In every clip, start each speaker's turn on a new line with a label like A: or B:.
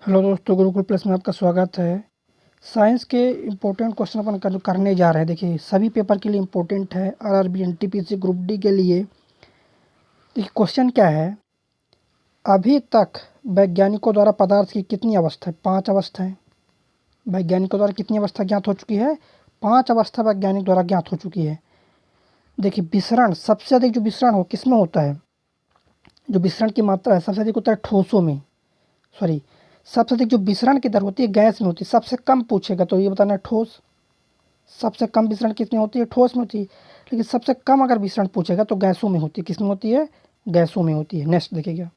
A: Hello दोस्तों, Gurukul plus में आपका स्वागत है। साइंस के इम्पोर्टेंट क्वेश्चन अपन करने जा रहे हैं। देखिए, सभी पेपर के लिए इम्पोर्टेंट है। आरआरबी, एनटीपीसी, ग्रुप डी के लिए। देखिए, क्वेश्चन क्या है। अभी तक वैज्ञानिकों द्वारा पदार्थ की कितनी अवस्था है? 5 अवस्थाएं। वैज्ञानिकों द्वारा कितनी अवस्था ज्ञात हो चुकी है? 5 अवस्था वैज्ञानिक द्वारा ज्ञात हो चुकी है। देखिए, विसरण, सबसे अधिक जो विसरण हो किसमें होता है? जो विसरण की मात्रा है सबसे अधिक होता है ठोसों में। सॉरी, सबसे अधिक जो विसरण की दर होती है गैस में होती है। सबसे कम पूछेगा तो ये बताना है ठोस। सबसे कम विसरण किसमें होती है? ठोस में होती है। लेकिन सबसे कम अगर विसरण पूछेगा तो गैसों में होती है। किसमें होती है? गैसों में होती है। नेक्स्ट देखिएगा,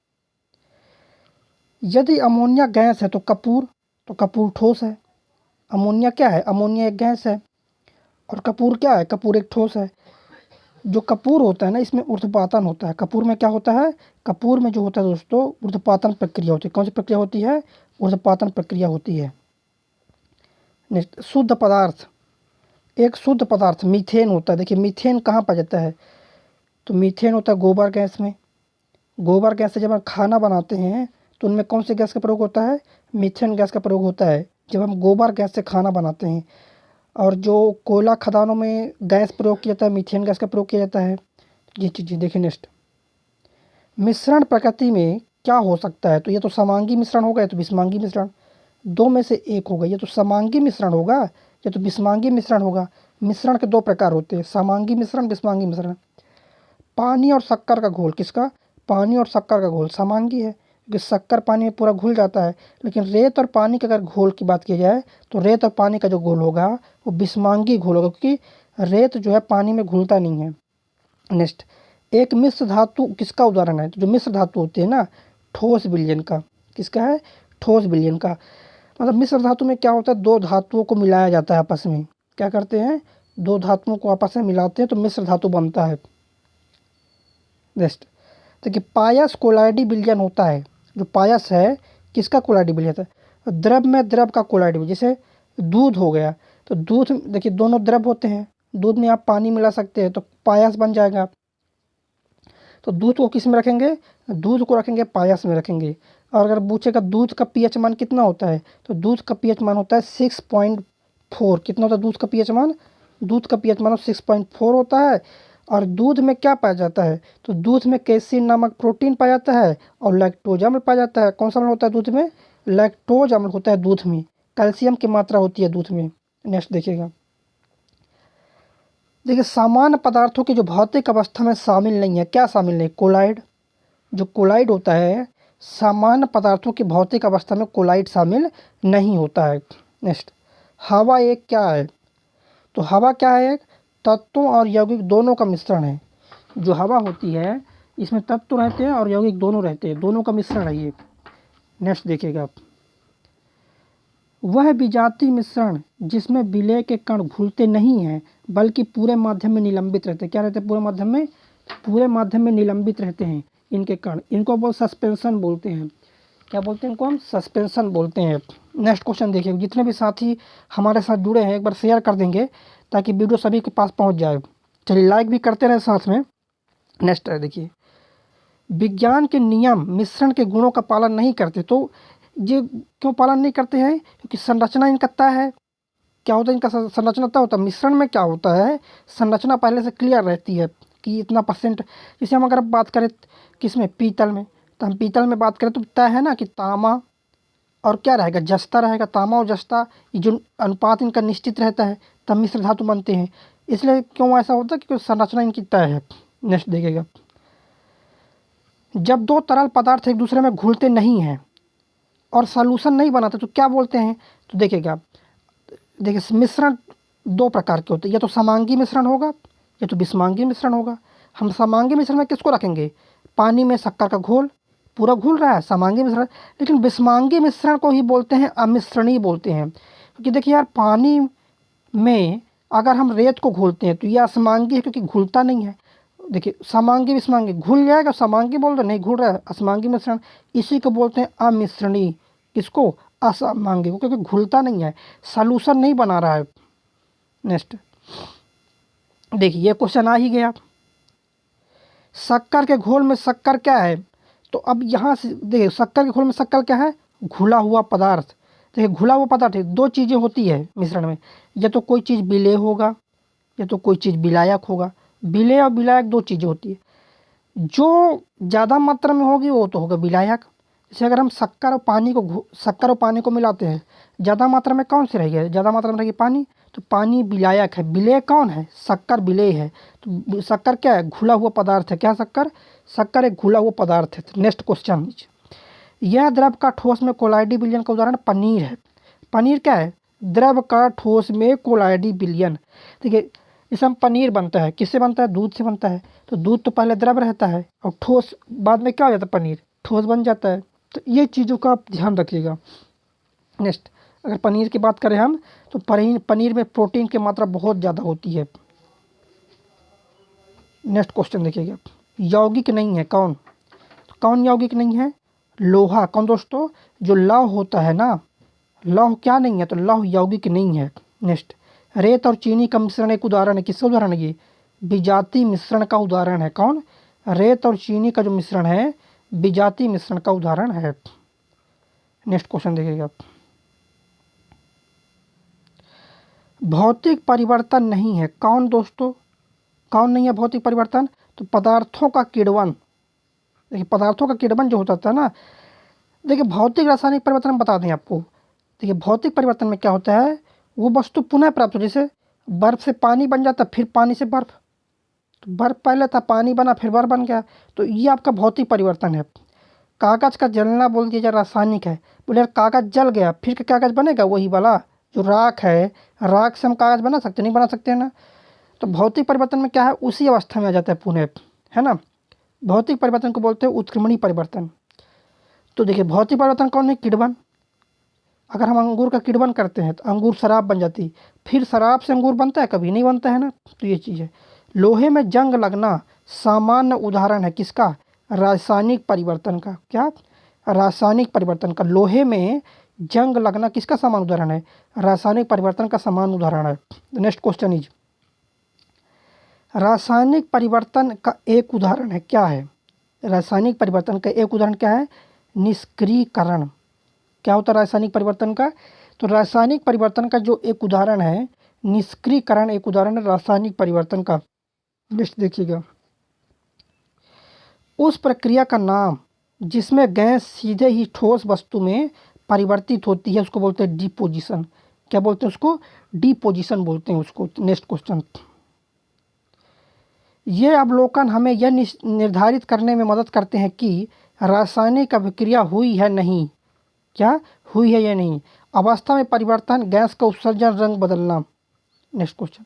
A: यदि अमोनिया गैस है तो कपूर ठोस है। अमोनिया क्या है? अमोनिया एक गैस है। और कपूर क्या है? कपूर एक ठोस है। जो कपूर होता है ना, इसमें ऊर्ध्वपातन होता है। कपूर में क्या होता है? कपूर में जो होता है दोस्तों, ऊर्ध्वपातन प्रक्रिया होती है। कौन सी प्रक्रिया होती है? ऊर्ध्वपातन प्रक्रिया होती है। नेक्स्ट, शुद्ध पदार्थ। एक शुद्ध पदार्थ मीथेन होता है। देखिए, मीथेन कहाँ पाया जाता है? तो मीथेन होता है गोबर गैस में। गोबर गैस से जब हम खाना बनाते हैं तो उनमें कौन सी गैस का प्रयोग होता है? मीथेन गैस का प्रयोग होता है जब हम गोबर गैस से खाना बनाते हैं। और जो कोयला खदानों में गैस प्रयोग किया जाता है, मीथेन गैस का प्रयोग किया जाता है। ये चीज़ देखिए। नेक्स्ट, मिश्रण प्रकृति में क्या हो सकता है? तो ये तो समांगी मिश्रण होगा, या तो विषमांगी मिश्रण। दो में से एक होगा। ये तो समांगी मिश्रण होगा या तो विषमांगी मिश्रण होगा। मिश्रण के 2 प्रकार होते हैं, समांगी मिश्रण, विषमांगी मिश्रण। पानी और शक्कर का घोल किसका? पानी और शक्कर का घोल समांगी है, क्योंकि शक्कर पानी में पूरा घुल जाता है। लेकिन रेत और पानी के अगर घोल की बात की जाए तो रेत और पानी का जो घोल होगा वो विषमांगी घोल होगा, क्योंकि रेत जो है पानी में घुलता नहीं है। नेक्स्ट, एक मिश्र धातु किसका उदाहरण है? तो जो मिश्र धातु होती है ना, ठोस विलयन का। किसका है? ठोस विलयन का। मतलब मिश्र धातु में क्या होता है? 2 धातुओं को मिलाया जाता है आपस में। क्या करते हैं? 2 धातुओं को आपस में मिलाते हैं तो मिश्र धातु बनता है। नेक्स्ट, देखिए, पायस कोलाइडी विलयन होता है। जो पायस है किसका कोलाइडी विलयन होता है? द्रव में द्रव का कोलाइडी विलयन। जैसे दूध हो गया, तो दूध देखिए दोनों द्रव होते हैं। दूध में आप पानी मिला सकते हैं तो पायस बन जाएगा। तो दूध को किस में रखेंगे? दूध को रखेंगे पायस में रखेंगे। और अगर पूछेगा दूध का पीएच मान कितना होता है, तो दूध का पीएच मान होता है 6.4। कितना होता है दूध का पीएच मान? दूध का पीएच मान 6.4 होता है। और दूध में क्या पाया जाता है? तो दूध में कैसीन नामक प्रोटीन पाया जाता है और लैक्टोज अम्ल पाया जाता है। कौन सा अम्ल होता है दूध में? लैक्टोज अम्ल होता है दूध में। कैल्शियम की मात्रा होती है दूध में। नेक्स्ट देखिएगा, देखिए, सामान्य पदार्थों की जो भौतिक अवस्था में शामिल नहीं है, क्या शामिल नहीं? कोलाइड। जो कोलाइड होता है, सामान्य पदार्थों की भौतिक अवस्था में कोलाइड शामिल नहीं होता है। नेक्स्ट, हवा एक क्या है? तो हवा क्या है? एक तत्वों और यौगिक दोनों का मिश्रण है। जो हवा होती है इसमें तत्व रहते हैं और यौगिक दोनों रहते हैं, दोनों का मिश्रण है ये। नेक्स्ट देखिएगा आप, वह विजातीय मिश्रण जिसमें विलय के कण घुलते नहीं हैं बल्कि पूरे माध्यम में निलंबित रहते हैं। क्या रहते हैं? पूरे माध्यम में, पूरे माध्यम में निलंबित रहते हैं इनके कण। इनको बोल सस्पेंशन बोलते हैं। क्या बोलते हैं? इनको हम सस्पेंशन बोलते हैं। नेक्स्ट क्वेश्चन देखिए, जितने भी साथी हमारे साथ जुड़े हैं एक बार शेयर कर देंगे ताकि वीडियो सभी के पास पहुंच जाए। चलिए, लाइक भी करते रहे साथ में। नेक्स्ट है, देखिए, विज्ञान के नियम मिश्रण के गुणों का पालन नहीं करते। तो ये क्यों पालन नहीं करते हैं? क्योंकि संरचना इनका तय है। क्या होता है इनका? संरचना तय होता है। मिश्रण में क्या होता है? संरचना पहले से क्लियर रहती है कि इतना परसेंट। जैसे हम अगर बात करें किसमें? पीतल में, तो हम पीतल में बात करें तो तय है ना कि तांबा और क्या रहेगा? जस्ता रहेगा। तांबा और जस्ता, ये जो अनुपात इनका निश्चित रहता है, तब मिश्र धातु बनते हैं। इसलिए क्यों ऐसा होता है? क्योंकि संरचना इनकी तय है। नेक्स्ट देखिएगा, जब 2 तरल पदार्थ एक दूसरे में घुलते नहीं हैं और सॉल्यूशन नहीं बनाते तो क्या बोलते हैं? तो देखिएगा, देखिए, मिश्रण 2 प्रकार के होते हैं। या तो समांगी मिश्रण होगा या तो विषमांगी मिश्रण होगा। हम समांगी मिश्रण में किसको रखेंगे? पानी में शक्कर का घोल पूरा घुल रहा है, समांगी मिश्रण। लेकिन विषमांगी मिश्रण को ही बोलते हैं अमिश्रणीय बोलते हैं। क्योंकि देखिए यार, पानी में अगर हम रेत को घोलते हैं तो यह असमांगी है क्योंकि घुलता नहीं है। देखिए, समांगी विषमांगी घुल जाएगा, समांगी बोल दो नहीं घुल रहा है, असमांगी मिश्रण। इसी को बोलते हैं अमिश्रणीय। किसको? असमांगी को, क्योंकि घुलता नहीं है, सॉल्यूशन नहीं बना रहा है। नेक्स्ट देखिए, ये क्वेश्चन आ ही गया। शक्कर के घोल में शक्कर क्या है? तो अब यहाँ से देखिए, शक्कर के घोल में शक्कर क्या है? घुला हुआ पदार्थ। देखिए घुला हुआ पदार्थ दो चीज़ें होती है मिश्रण में, या तो कोई चीज़ विलेय होगा या तो कोई चीज़ विलायक होगा। विलेय और विलायक दो चीज़ें होती है, जो ज़्यादा मात्रा में होगी वो तो होगा विलायक। जैसे अगर हम शक्कर और पानी को मिलाते हैं, ज़्यादा मात्रा में कौन सी रहेगी, ज़्यादा मात्रा में रहेगी पानी, तो पानी विलायक है। विलेय कौन है, शक्कर विलेय है। तो शक्कर क्या है, घुला हुआ पदार्थ है। क्या शक्कर एक घुला हुआ पदार्थ है। नेक्स्ट क्वेश्चन, यह द्रव का ठोस में कोलाइडी विलयन का उदाहरण पनीर है। पनीर क्या है, द्रव का ठोस में कोलाइडी विलयन। देखिए जैसे हम पनीर बनता है, किससे बनता है, दूध से बनता है। तो दूध तो पहले द्रव रहता है और ठोस बाद में क्या हो जाता है, पनीर ठोस बन जाता है। तो ये चीज़ों का आप ध्यान रखिएगा। नेक्स्ट, अगर पनीर की बात करें हम, तो पनीर में प्रोटीन की मात्रा बहुत ज़्यादा होती है। नेक्स्ट क्वेश्चन देखिएगा, यौगिक नहीं है कौन, तो कौन यौगिक नहीं है, लोहा। कौन दोस्तों, जो लौह होता है ना, लौह क्या नहीं है, तो लौह यौगिक नहीं है। नेक्स्ट, रेत और चीनी का मिश्रण एक उदाहरण है। किसका उदाहरण है ये, विजातीय मिश्रण का उदाहरण है। कौन, रेत और चीनी का जो मिश्रण है विजातीय मिश्रण का उदाहरण है। नेक्स्ट क्वेश्चन देखिएगा, भौतिक परिवर्तन नहीं है कौन दोस्तों, कौन नहीं है भौतिक परिवर्तन, तो पदार्थों का किण्वन। देखिए पदार्थों का किण्वन जो होता था ना, देखिए भौतिक रासायनिक परिवर्तन हम बता दें आपको। देखिए भौतिक परिवर्तन में क्या होता है, वो वस्तु पुनः प्राप्त हो, जैसे बर्फ से पानी बन जाता, फिर पानी से बर्फ, तो बर्फ पहले था, पानी बना, फिर बर्फ बन गया। तो ये आपका भौतिक परिवर्तन है। कागज़ का जलना बोल दिया जाए रासायनिक है, बोले यार कागज़ जल गया फिर क्या कागज़ बनेगा, वही वाला जो राख है, राख से हम कागज़ बना सकते, नहीं बना सकते हैं ना। तो भौतिक परिवर्तन में क्या है, उसी अवस्था में आ जाता है पुनः, है ना। भौतिक परिवर्तन को बोलते हैं उत्क्रमणीय परिवर्तन। तो देखिए भौतिक परिवर्तन कौन है, किण्वन। अगर हम अंगूर का किण्वन करते हैं तो अंगूर शराब बन जाती, फिर शराब से अंगूर बनता है, कभी नहीं बनता है ना। तो ये चीज़ है। लोहे में जंग लगना सामान्य उदाहरण है किसका, रासायनिक परिवर्तन का। क्या, रासायनिक परिवर्तन का। लोहे में जंग लगना किसका समान उदाहरण है, रासायनिक परिवर्तन का समान उदाहरण है। नेक्स्ट क्वेश्चन इज, रासायनिक परिवर्तन का एक उदाहरण है, क्या है, रासायनिक परिवर्तन का एक उदाहरण क्या है, निष्क्रियकरण। क्या होता है रासायनिक परिवर्तन का, तो रासायनिक परिवर्तन का जो एक उदाहरण है निष्क्रियकरण, एक उदाहरण है रासायनिक परिवर्तन का। लिस्ट देखिएगा, उस प्रक्रिया का नाम जिसमें गैस सीधे ही ठोस वस्तु में परिवर्तित होती है उसको बोलते हैं डिपोजिशन। क्या बोलते हैं उसको, डिपोजिशन बोलते हैं उसको। नेक्स्ट क्वेश्चन, ये अवलोकन हमें यह निर्धारित करने में मदद करते हैं कि रासायनिक अभिक्रिया हुई है नहीं, क्या हुई है या नहीं। अवस्था में परिवर्तन, गैस का उत्सर्जन, रंग बदलना। नेक्स्ट क्वेश्चन,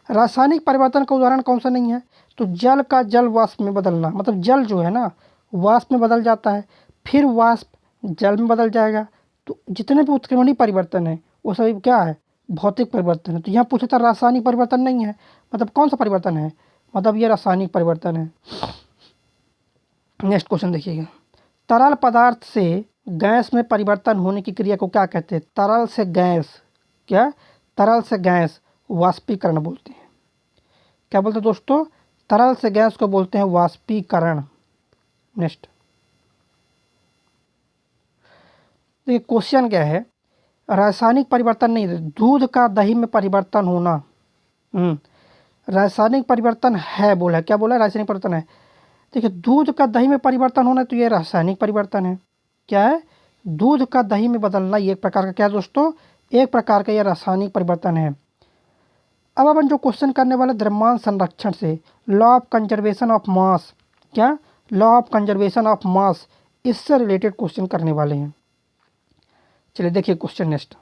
A: रासायनिक परिवर्तन का उदाहरण कौन सा नहीं है, तो जल का जल वाष्प में बदलना। मतलब जल जो है ना वाष्प में बदल जाता है, फिर वाष्प जल में बदल जाएगा। तो जितने भी उत्क्रमणीय परिवर्तन है वो सभी क्या है, भौतिक परिवर्तन है। तो यहाँ पूछा था रासायनिक परिवर्तन नहीं है, मतलब कौन सा परिवर्तन है, मतलब ये रासायनिक परिवर्तन है। नेक्स्ट क्वेश्चन देखिएगा, तरल पदार्थ से गैस में परिवर्तन होने की क्रिया को क्या कहते हैं, तरल से गैस, क्या, तरल से गैस वाष्पीकरण बोलते हैं। क्या बोलते हैं दोस्तों, तरल से गैस को बोलते हैं वाष्पीकरण। नेक्स्ट देखिए क्वेश्चन क्या है, रासायनिक परिवर्तन नहीं, दूध का दही में परिवर्तन होना। रासायनिक परिवर्तन है बोला, क्या बोला, रासायनिक परिवर्तन है। देखिए दूध का दही में परिवर्तन होना, तो ये रासायनिक परिवर्तन है। क्या है, दूध का दही में बदलना, ये एक प्रकार का क्या दोस्तों, एक प्रकार का यह रासायनिक परिवर्तन है। अब अपन जो क्वेश्चन करने वाले द्रव्यमान संरक्षण से, law of conservation of mass, क्या, law of conservation of mass, इससे रिलेटेड क्वेश्चन करने वाले हैं। चलिए देखिए क्वेश्चन नेक्स्ट,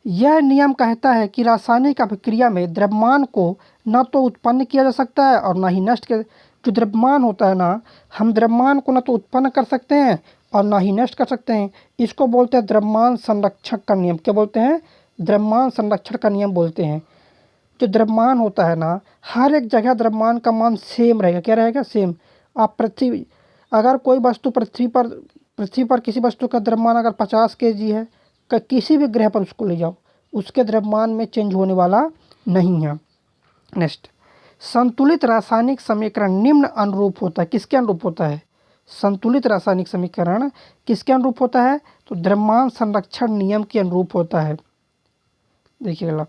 A: यह नियम कहता है कि रासायनिक अभिक्रिया में द्रव्यमान को न तो उत्पन्न किया जा सकता है और न ही नष्ट किया। जो द्रव्यमान होता है ना, हम द्रव्यमान को न तो उत्पन्न कर सकते हैं और न ही नष्ट कर सकते हैं। इसको बोलते हैं द्रव्यमान संरक्षण का नियम। क्या बोलते हैं, द्रव्यमान संरक्षण का नियम बोलते हैं। जो द्रव्यमान होता है ना, हर एक जगह द्रव्यमान का मान सेम रहेगा। क्या रहेगा, सेम। आप पृथ्वी, अगर कोई वस्तु पृथ्वी पर किसी वस्तु का द्रव्यमान अगर 50 kg है, किसी भी ग्रह पर उसको ले जाओ, उसके द्रव्यमान में चेंज होने वाला नहीं है। नेक्स्ट, संतुलित रासायनिक समीकरण निम्न अनुरूप होता है, किसके अनुरूप होता है, संतुलित रासायनिक समीकरण किसके अनुरूप होता है? तो द्रव्यमान संरक्षण नियम के अनुरूप होता है। देखिएगा,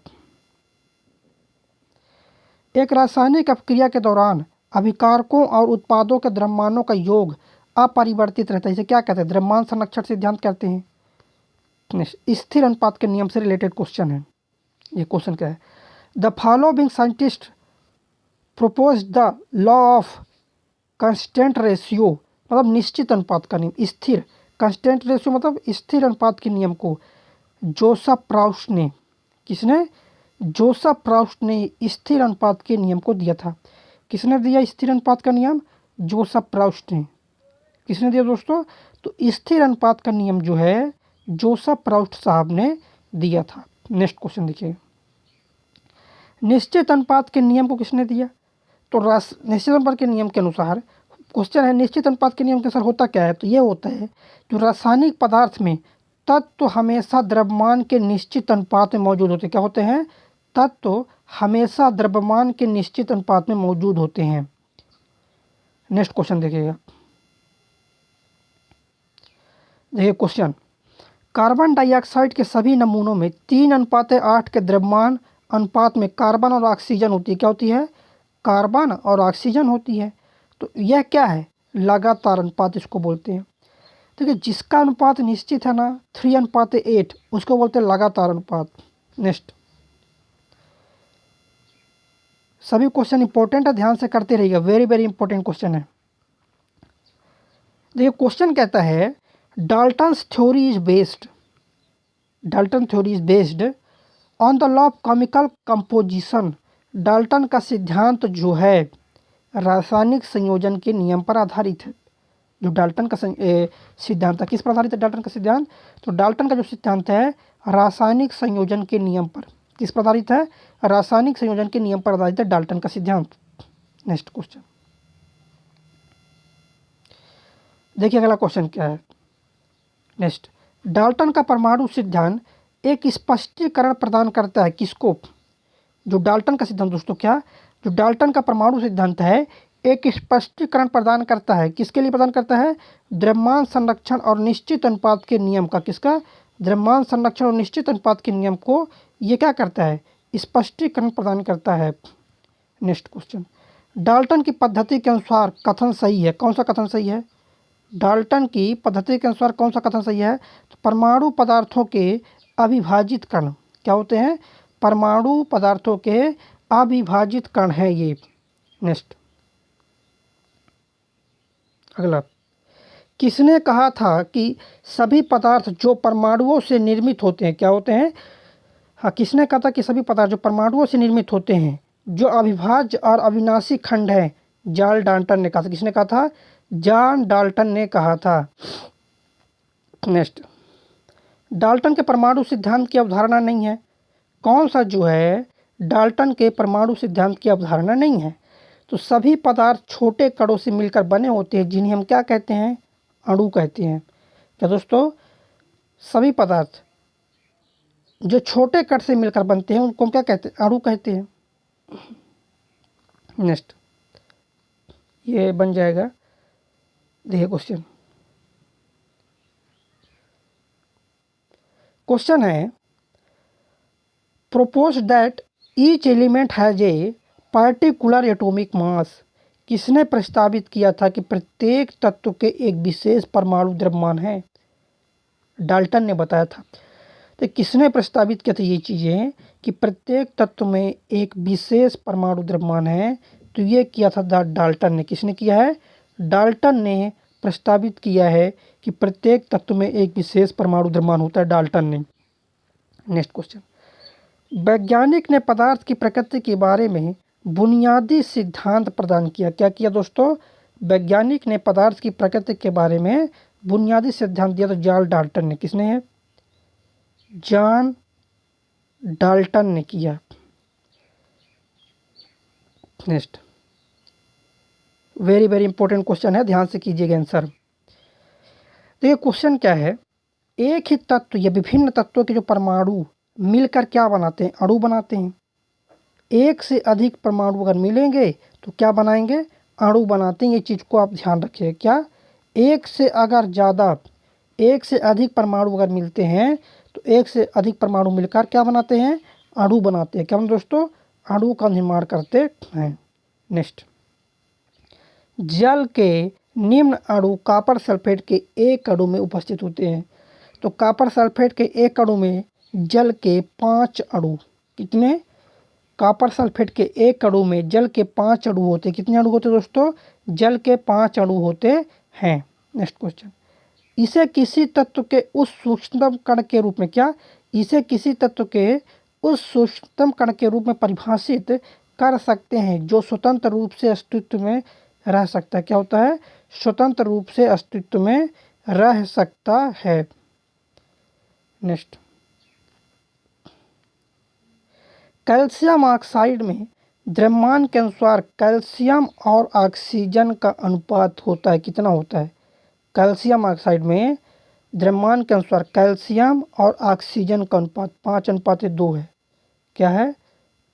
A: एक रासायनिक अपक्रिया के दौरान अभिकारकों और उत्पादों के द्रव्यमानों का योग अपरिवर्तित रहता है। इसे क्या कहते हैं? द्रव्यमान संरक्षण सिद्धांत कहते हैं। स्थिर अनुपात के नियम से रिलेटेड क्वेश्चन है। ये क्वेश्चन क्या है? The following scientist propose the law of constant ratio, मतलब निश्चित अनुपात का नियम। स्थिर कंस्टेंट रेशियो मतलब स्थिर अनुपात के नियम को जोसेफ प्राउस्ट ने, किसने? जोसेफ प्राउस्ट ने स्थिर अनुपात के नियम को दिया था। किसने दिया स्थिर अनुपात का नियम? जोसेफ प्राउस्ट ने। किसने दिया दोस्तों? तो स्थिर अनुपात का नियम जो है जोसेफ प्राउस्ट साहब ने दिया था। नेक्स्ट क्वेश्चन देखिए, निश्चित अनुपात के नियम को किसने दिया? तो निश्चित अनुपात के नियम के अनुसार क्वेश्चन है, निश्चित अनुपात के नियम के अनुसार होता क्या है? तो ये होता है जो रासायनिक पदार्थ में तत्व हमेशा द्रव्यमान के निश्चित अनुपात में मौजूद होते हैं। क्या होते हैं? तत्व हमेशा द्रव्यमान के निश्चित अनुपात में मौजूद होते हैं। नेक्स्ट क्वेश्चन देखिएगा, देखिए क्वेश्चन, कार्बन डाइऑक्साइड के सभी नमूनों में 3:8 के द्रव्यमान अनुपात में कार्बन और ऑक्सीजन होती है। क्या होती है? कार्बन और ऑक्सीजन होती है। तो यह क्या है? लगातार अनुपात इसको बोलते हैं। देखिए जिसका अनुपात निश्चित है ना 3:8 उसको बोलते हैं लगातार अनुपात। नेक्स्ट, सभी क्वेश्चन इंपॉर्टेंट है, ध्यान से करते रहिएगा, वेरी वेरी इंपॉर्टेंट क्वेश्चन है। देखिए क्वेश्चन कहता है Dalton's theory is based, Dalton theory is based on the law of chemical composition. Dalton का सिद्धांत जो है रासायनिक संयोजन के नियम पर आधारित है। जो डाल्टन का सिद्धांत है किस पर आधारित है? डाल्टन का सिद्धांत, तो डाल्टन का जो सिद्धांत है रासायनिक संयोजन के नियम पर, किस पर आधारित है? रासायनिक संयोजन के नियम पर आधारित है डाल्टन का सिद्धांत। नेक्स्ट क्वेश्चन देखिए, अगला क्वेश्चन क्या है? नेक्स्ट, डाल्टन का परमाणु सिद्धांत एक स्पष्टीकरण प्रदान करता है किसको? जो डाल्टन का सिद्धांत दोस्तों, क्या जो डाल्टन का परमाणु सिद्धांत है एक स्पष्टीकरण प्रदान करता है, किसके लिए प्रदान करता है? द्रव्यमान संरक्षण और निश्चित अनुपात के नियम का। किसका? द्रव्यमान संरक्षण और निश्चित अनुपात के नियम को ये क्या करता है? स्पष्टीकरण प्रदान करता है। नेक्स्ट क्वेश्चन, डाल्टन की पद्धति के अनुसार कथन सही है। कौन सा कथन सही है? डाल्टन की पद्धति के अनुसार कौन सा कथन सही है? तो परमाणु पदार्थों के अविभाजित कण क्या होते हैं? परमाणु पदार्थों के अविभाजित कण है ये। नेक्स्ट, अगला, किसने कहा था कि सभी पदार्थ जो परमाणुओं से निर्मित होते हैं क्या होते हैं? हाँ, किसने कहा था कि सभी पदार्थ जो परमाणुओं से निर्मित होते हैं जो अविभाज्य और अविनाशी खंड है? जॉन डाल्टन ने कहा था। किसने कहा था? जॉन डाल्टन ने कहा था। नेक्स्ट, डाल्टन के परमाणु सिद्धांत की अवधारणा नहीं है। कौन सा जो है डाल्टन के परमाणु सिद्धांत की अवधारणा नहीं है? तो सभी पदार्थ छोटे कणों से मिलकर बने होते हैं जिन्हें हम क्या कहते हैं? अणु कहते हैं। क्या दोस्तों? सभी पदार्थ जो छोटे कण से मिलकर बनते हैं उनको हम क्या कहते हैं? अणु कहते हैं। नेक्स्ट, ये बन जाएगा, देखिए क्वेश्चन, क्वेश्चन है propose that each element has a particular atomic mass. किसने प्रस्तावित किया था कि प्रत्येक तत्व के एक विशेष परमाणु द्रव्यमान है? डाल्टन ने बताया था। तो किसने प्रस्तावित किया था ये चीज़ें कि प्रत्येक तत्व में एक विशेष परमाणु द्रव्यमान है? तो ये किया था डाल्टन ने। किसने किया है? डाल्टन ने प्रस्तावित किया है कि प्रत्येक तत्व में एक विशेष परमाणु द्रव्यमान होता है, डाल्टन ने। नेक्स्ट क्वेश्चन, वैज्ञानिक ने पदार्थ की प्रकृति के बारे में बुनियादी सिद्धांत प्रदान किया। क्या किया दोस्तों? वैज्ञानिक ने पदार्थ की प्रकृति के बारे में बुनियादी सिद्धांत दिया। तो जॉन डाल्टन ने। किसने है? जॉन डाल्टन ने किया। Next, very very important question है, ध्यान से कीजिएगा आंसर। देखिए क्वेश्चन क्या है, एक ही तत्व या विभिन्न तत्वों के जो परमाणु मिलकर क्या बनाते हैं? अणु बनाते हैं। एक से अधिक परमाणु अगर मिलेंगे तो क्या बनाएंगे? अणु बनाते हैं। ये चीज़ को आप ध्यान रखिए। क्या? एक से अगर ज़्यादा, एक से अधिक परमाणु अगर मिलते हैं तो एक से अधिक परमाणु मिलकर क्या बनाते हैं, अणु बनाते हैं। क्या बनाते दोस्तों, अणु का निर्माण करते हैं। नेक्स्ट, जल के निम्न अणु कॉपर सल्फेट के एक अणु में उपस्थित होते हैं। तो कॉपर सल्फेट के एक अणु में जल के 5 अणु, कितने, कॉपर सल्फेट के एक अणु में जल के 5 अणु होते हैं। कितने अणु होते हैं दोस्तों, जल के 5 अणु होते हैं। नेक्स्ट क्वेश्चन, इसे किसी तत्व के उस सूक्ष्मतम कण के रूप में, क्या, इसे किसी तत्व के उस सूक्ष्मतम कण के रूप में परिभाषित कर सकते हैं जो स्वतंत्र रूप से अस्तित्व में रह सकता है। क्या होता है, स्वतंत्र रूप से अस्तित्व में रह सकता है। नेक्स्ट, कैल्शियम ऑक्साइड में द्रव्यमान के अनुसार कैल्शियम और ऑक्सीजन का अनुपात होता है, कितना होता है। कैल्शियम ऑक्साइड में द्रव्यमान के अनुसार कैल्शियम और ऑक्सीजन का अनुपात 5:2 है। क्या है,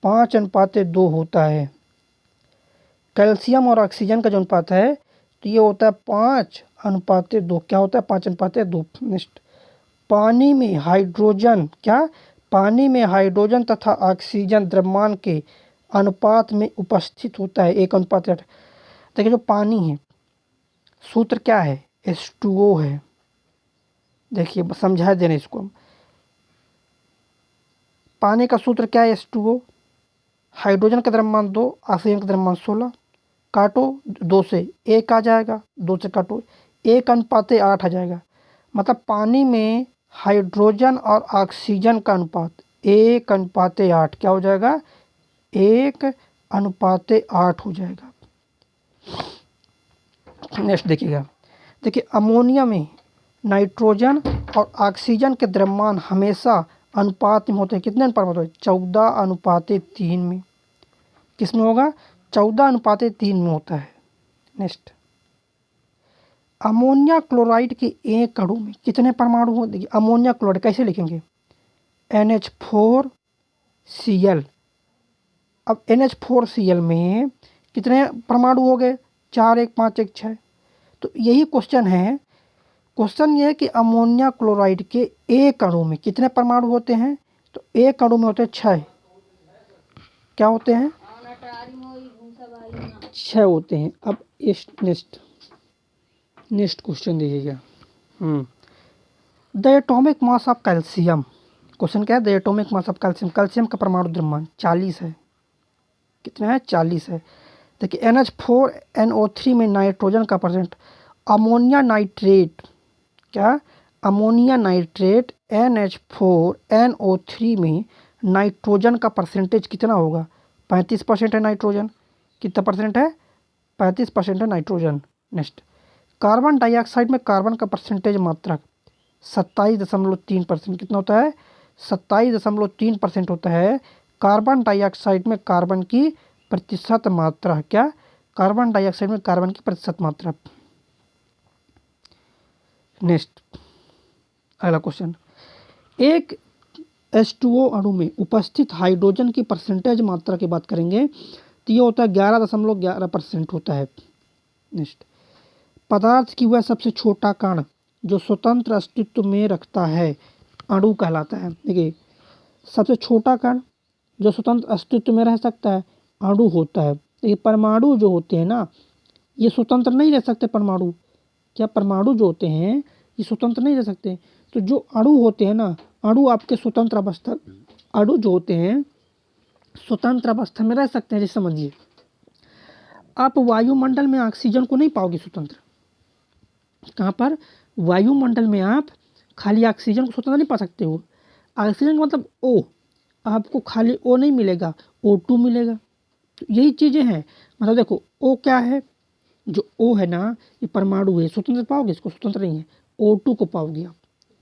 A: 5:2 होता है। कैल्शियम और ऑक्सीजन का जो अनुपात है तो ये होता है 5:2। क्या होता है, 5:2। नेक्स्ट, पानी में हाइड्रोजन, क्या, पानी में हाइड्रोजन तथा ऑक्सीजन द्रव्यमान के अनुपात में उपस्थित होता है 1:8। देखिए जो पानी है, सूत्र क्या है, H2O है। देखिए समझा देना इसको हम, पानी का सूत्र क्या है, H2O, हाइड्रोजन का द्रव्यमान 2, ऑक्सीजन का द्रव्यमान 16। काटो 2 से 1 आ जाएगा, 2 से काटो 1:8 आ जाएगा। मतलब पानी में हाइड्रोजन और ऑक्सीजन का अनुपात 1:8 क्या हो जाएगा, 1:8 हो जाएगा। नेक्स्ट देखिएगा, देखिए अमोनिया में नाइट्रोजन और ऑक्सीजन के द्रव्यमान हमेशा अनुपात में होते हैं। कितने अनुपात में होते हैं, 14:3 में। किस में होगा, 14:3 में होता है। नेक्स्ट, अमोनिया क्लोराइड के एक अणु में कितने परमाणु होते हैं। अमोनिया क्लोराइड कैसे लिखेंगे, NH4Cl। अब NH4Cl में कितने परमाणु हो गए, 4, 1, 5, 1, 6। तो यही क्वेश्चन है, क्वेश्चन ये है कि अमोनिया क्लोराइड के एक अणु में कितने परमाणु होते हैं। तो एक अणु में होते हैं 6। क्या होते हैं, 6 होते हैं। अब नेक्स्ट क्वेश्चन देखिएगा, the atomic mass of calcium. Question क्या है, the atomic mass of calcium. Calcium का परमाणु द्रव्यमान 40 है। कितना है, 40 है। देखिए NH4NO3 में नाइट्रोजन का परसेंट, अमोनिया नाइट्रेट, क्या, अमोनिया नाइट्रेट NH4NO3 में नाइट्रोजन का परसेंटेज कितना होगा, 35% है नाइट्रोजन। कितना परसेंट है, 35% है नाइट्रोजन। नेक्स्ट, कार्बन डाइऑक्साइड में कार्बन का परसेंटेज मात्रा 27.3%। कितना होता है, 27.3% होता है कार्बन डाइऑक्साइड में कार्बन की प्रतिशत मात्रा। क्या, कार्बन डाइऑक्साइड में कार्बन की प्रतिशत मात्रा। नेक्स्ट अगला क्वेश्चन, एक H2O अणु में उपस्थित हाइड्रोजन की परसेंटेज मात्रा की बात करेंगे तो ये होता है 11.11% होता है। नेक्स्ट, पदार्थ की वह सबसे छोटा कण जो स्वतंत्र अस्तित्व में रखता है अणु कहलाता है। देखिए सबसे छोटा कण जो स्वतंत्र अस्तित्व में रह सकता है अणु होता है। देखिए परमाणु जो होते हैं ना, ये स्वतंत्र नहीं रह सकते। परमाणु, क्या, परमाणु जो होते हैं ये स्वतंत्र नहीं रह सकते। तो जो अणु होते हैं ना, अणु आपके स्वतंत्र अवस्था, अणु जो होते हैं स्वतंत्र अवस्था में रह सकते हैं। जैसे समझिए आप वायुमंडल में ऑक्सीजन को नहीं पाओगे स्वतंत्र। कहाँ पर, वायुमंडल में आप खाली ऑक्सीजन को स्वतंत्र नहीं पा सकते हो। ऑक्सीजन का मतलब O, आपको खाली O नहीं मिलेगा, O2 मिलेगा। तो यही चीज़ें हैं। मतलब देखो O क्या है, जो O है ना ये परमाणु है, स्वतंत्र पाओगे इसको, स्वतंत्र नहीं है। O2 को पाओगे आप,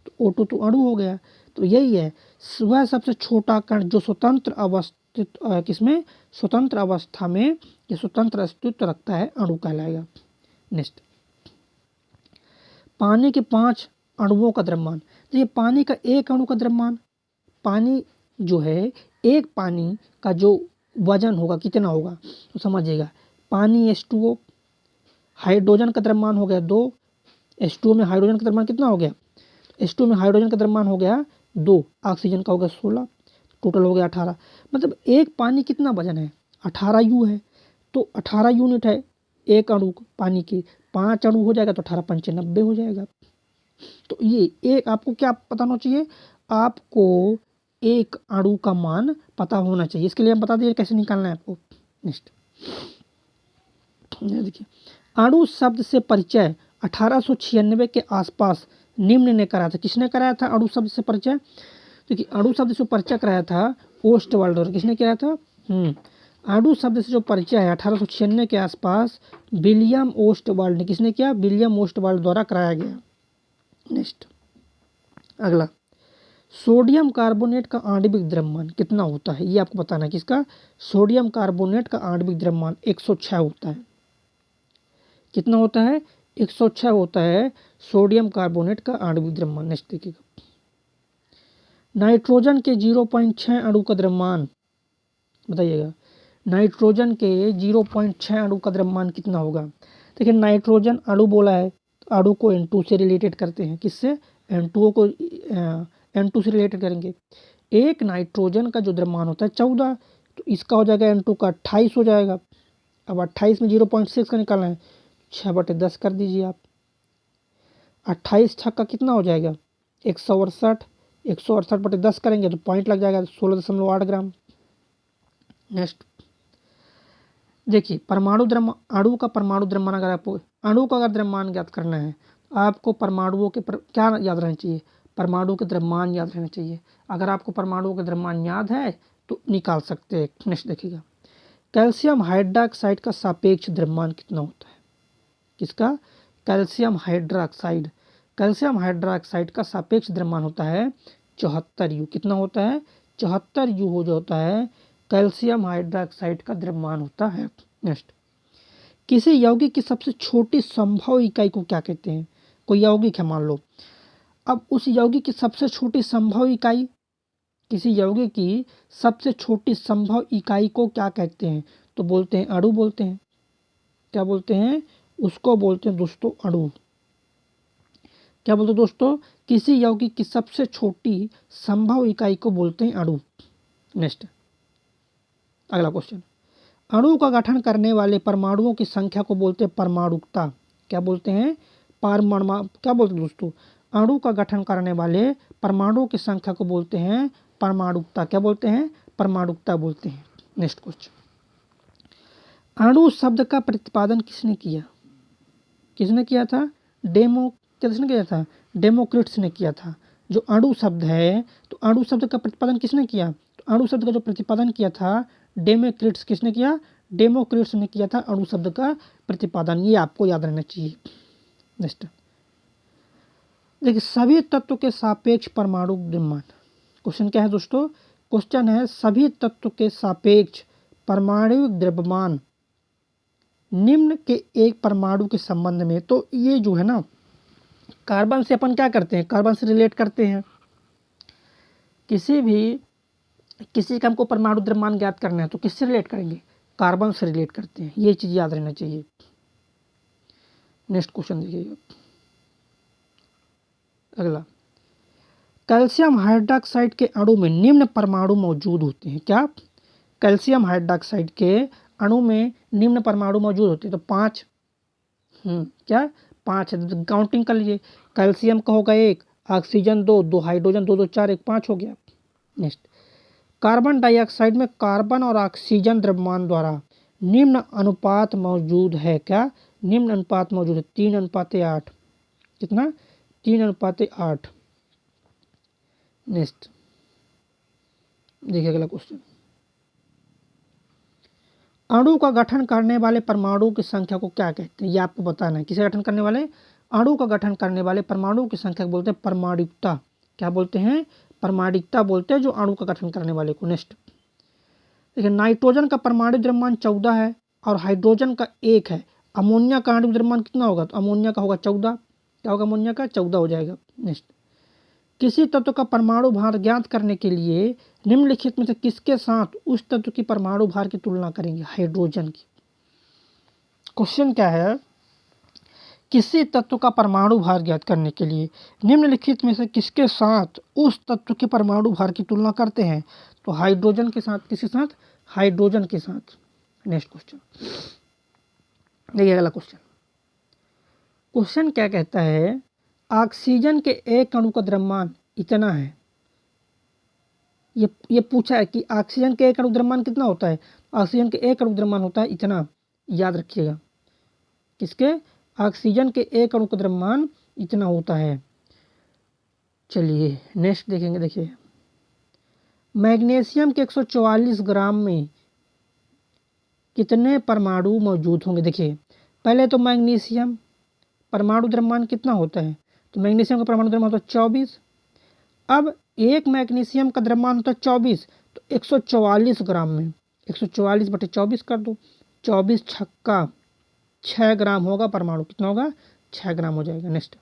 A: तो O2 तो अणु हो गया। तो यही है, वह सबसे छोटा कण जो स्वतंत्र अवस्थित, किसमें, स्वतंत्र अवस्था में ये स्वतंत्र अस्तित्व रखता है अणु कहलाएगा। नेक्स्ट, पानी के 5 अणुओं का द्रव्यमान। तो ये पानी का एक अणु का द्रव्यमान, पानी जो है एक पानी का जो वजन होगा कितना होगा, तो समझिएगा पानी H2O, हाइड्रोजन का द्रव्यमान हो गया 2, H2O में हाइड्रोजन का द्रव्यमान कितना हो गया, H2O में हाइड्रोजन का द्रव्यमान हो गया 2, ऑक्सीजन का हो गया 16, टोटल हो गया 18। मतलब एक पानी कितना वजन है, 18 यू है। तो 18 यूनिट है एक अणु पानी की, 5 अणु हो जाएगा तो 18 पंचे 90 हो जाएगा। तो ये एक आपको क्या पता होना चाहिए, आपको एक अणु का मान पता होना चाहिए। इसके लिए हम बता दिए कैसे निकालना है आपको। नेक्स्ट देखिए, अणु शब्द से परिचय 1896 के आसपास निम्न ने कराया था। किसने कराया था अणु शब्द से परिचय? देखिए, अणु शब्द से परिचय कराया था ओस्टवाल्ड। किसने कराया था? अणु शब्द से जो परिचय है 1896 के आसपास विलियम ओस्टवाल्ड ने, किसने किया? विलियम ओस्टवाल्ड द्वारा कराया गया। नेक्स्ट अगला, सोडियम कार्बोनेट का आणविक द्रव्यमान कितना होता है, ये आपको बताना है। किसका? सोडियम कार्बोनेट का आणविक द्रव्यमान 106 होता है। कितना होता है? 106 होता है सोडियम कार्बोनेट का आणविक द्रव्यमान। नेक्स्ट देखिएगा, नाइट्रोजन के 0.6 अणु का द्रव्यमान बताइएगा। नाइट्रोजन के 0.6 अणु का द्रव्यमान कितना होगा? देखिए, नाइट्रोजन अणु बोला है, तो अणु को N2 से रिलेटेड करते हैं। किससे? N2 को N2 से रिलेटेड करेंगे। एक नाइट्रोजन का जो द्रव्यमान होता है 14, तो इसका हो जाएगा N2 का 28 हो जाएगा। अब 28 में 0.6 का निकालना है, 6/10 कर दीजिए आप। 28 छक्का कितना हो जाएगा? 168। 168/10 करेंगे तो पॉइंट लग जाएगा 16.8 ग्राम। नेक्स्ट देखिए, परमाणु द्रव्यमान, अणु का परमाणु द्रव्यमान, अगर आपको अणु का अगर द्रव्यमान ज्ञात करना है तो आपको परमाणुओं के क्या याद रहना चाहिए? परमाणु के द्रव्यमान याद रहना चाहिए। अगर आपको परमाणुओं के द्रव्यमान याद है तो निकाल सकते हैं। नेक्स्ट देखिएगा, कैल्शियम हाइड्रोक्साइड का सापेक्ष द्रव्यमान कितना होता है? किसका? Calcium hydroxide. कैल्शियम हाइड्रोक्साइड का सापेक्ष द्रव्यमान होता है 74 यू। कितना होता है? 74 यू हो जाता है कैल्शियम हाइड्रोक्साइड का द्रव्यमान होता है। नेक्स्ट, किसी यौगिक की सबसे छोटी संभव इकाई को क्या कहते हैं? कोई यौगिक है मान लो, अब उस यौगिक की सबसे छोटी संभव इकाई, किसी यौगिक की सबसे छोटी संभव इकाई को क्या कहते हैं? तो बोलते हैं अणु बोलते हैं। क्या बोलते हैं? उसको बोलते हैं दोस्तों अणु। क्या बोलते हैं दोस्तों? किसी यौगिक की सबसे छोटी संभव इकाई को बोलते हैं अणु। नेक्स्ट अगला क्वेश्चन, अणु का गठन करने वाले परमाणुओं की संख्या को बोलते हैं परमाणुकता। क्या बोलते हैं? क्या बोलते हैं दोस्तों? अणु का गठन करने वाले परमाणुओं की संख्या को बोलते हैं परमाणुकता। क्या बोलते हैं? परमाणुकता बोलते हैं। नेक्स्ट क्वेश्चन, अणु शब्द का प्रतिपादन किसने किया? किसने किया था? किसने किया था? डेमोक्रिटस ने किया था। जो अणु शब्द है, तो अणु शब्द का प्रतिपादन किसने किया? तो अणु शब्द का जो प्रतिपादन किया था डेमोक्रिटस। किसने किया? डेमोक्रिटस ने किया था अणु शब्द का प्रतिपादन। ये आपको याद रहना चाहिए। नेक्स्ट देखिए, सभी तत्व के सापेक्ष परमाणु द्रव्यमान। क्वेश्चन क्या है दोस्तों? क्वेश्चन है सभी तत्व के सापेक्ष परमाणु द्रव्यमान निम्न के एक परमाणु के संबंध में। तो ये जो है ना, कार्बन से अपन क्या करते हैं? कार्बन से रिलेट करते हैं। किसी का हमको परमाणु द्रव्यमान ज्ञात करना है तो किससे रिलेट करेंगे? कार्बन से रिलेट करते हैं। ये चीज याद रहना चाहिए। नेक्स्ट क्वेश्चन देखिएगा, अगला, कैल्शियम हाइड्रोक्साइड के अणु में निम्न परमाणु मौजूद होते हैं। क्या? कैल्शियम हाइड्रोक्साइड के अणु में निम्न परमाणु मौजूद होते हैं। तो 5, क्या 5 है, काउंटिंग कर लीजिए। कैल्शियम का होगा 1, ऑक्सीजन 2, 2 हाइड्रोजन, 2 2 4, 1 5 हो गया। नेक्स्ट, कार्बन डाइऑक्साइड में कार्बन और ऑक्सीजन द्रव्यमान द्वारा निम्न अनुपात मौजूद है। क्या? निम्न अनुपात मौजूद है 3:8। कितना? 3:8। नेक्स्ट देखिए अगला क्वेश्चन, अणु का गठन करने वाले परमाणु की संख्या को क्या कहते हैं? ये आपको बताना है। किसे गठन करने वाले? अणु का गठन करने वाले परमाणु की संख्या को बोलते हैं परमाणुकता। क्या बोलते हैं? परमाणुकता बोलते हैं जो अणु का गठन करने वाले को। नेक्स्ट देखिए, नाइट्रोजन का परमाणु द्रव्यमान 14 है और हाइड्रोजन का 1 है। अमोनिया का आणविक द्रव्यमान कितना होगा? तो अमोनिया का होगा 14। क्या होगा? अमोनिया का 14 हो जाएगा। नेक्स्ट, किसी तत्व का परमाणु भार ज्ञात करने के लिए निम्नलिखित में से किसके साथ उस तत्व की परमाणु भार की तुलना करेंगे? हाइड्रोजन की। क्वेश्चन क्या है किसी तत्व का परमाणु भार ज्ञात करने के लिए निम्नलिखित में से किसके साथ उस तत्व के परमाणु भार की तुलना करते हैं? तो हाइड्रोजन के साथ। किसके साथ? हाइड्रोजन के साथ। नेक्स्ट क्वेश्चन देखिए, अगला क्वेश्चन। क्वेश्चन क्या कहता है? ऑक्सीजन के एक अणु का द्रव्यमान इतना है। ये पूछा है कि ऑक्सीजन के एक अणु द्रव्यमान कितना होता है? ऑक्सीजन के एक अणु द्रव्यमान होता है इतना, याद रखिएगा। किसके? ऑक्सीजन के एक अणु का द्रव्यमान इतना होता है। चलिए नेक्स्ट देखेंगे। देखिए, मैग्नीशियम के 144 ग्राम में कितने परमाणु मौजूद होंगे? देखिए, पहले तो मैग्नीशियम परमाणु द्रव्यमान कितना होता है? तो मैग्नीशियम का परमाणु द्रव्यमान होता है 24। अब एक मैग्नीशियम का द्रव्यमान होता है 24, तो 144 ग्राम में 144/24 कर दो। 24 छक्का 6 ग्राम होगा परमाणु। कितना होगा? 6 ग्राम हो जाएगा। नेक्स्ट,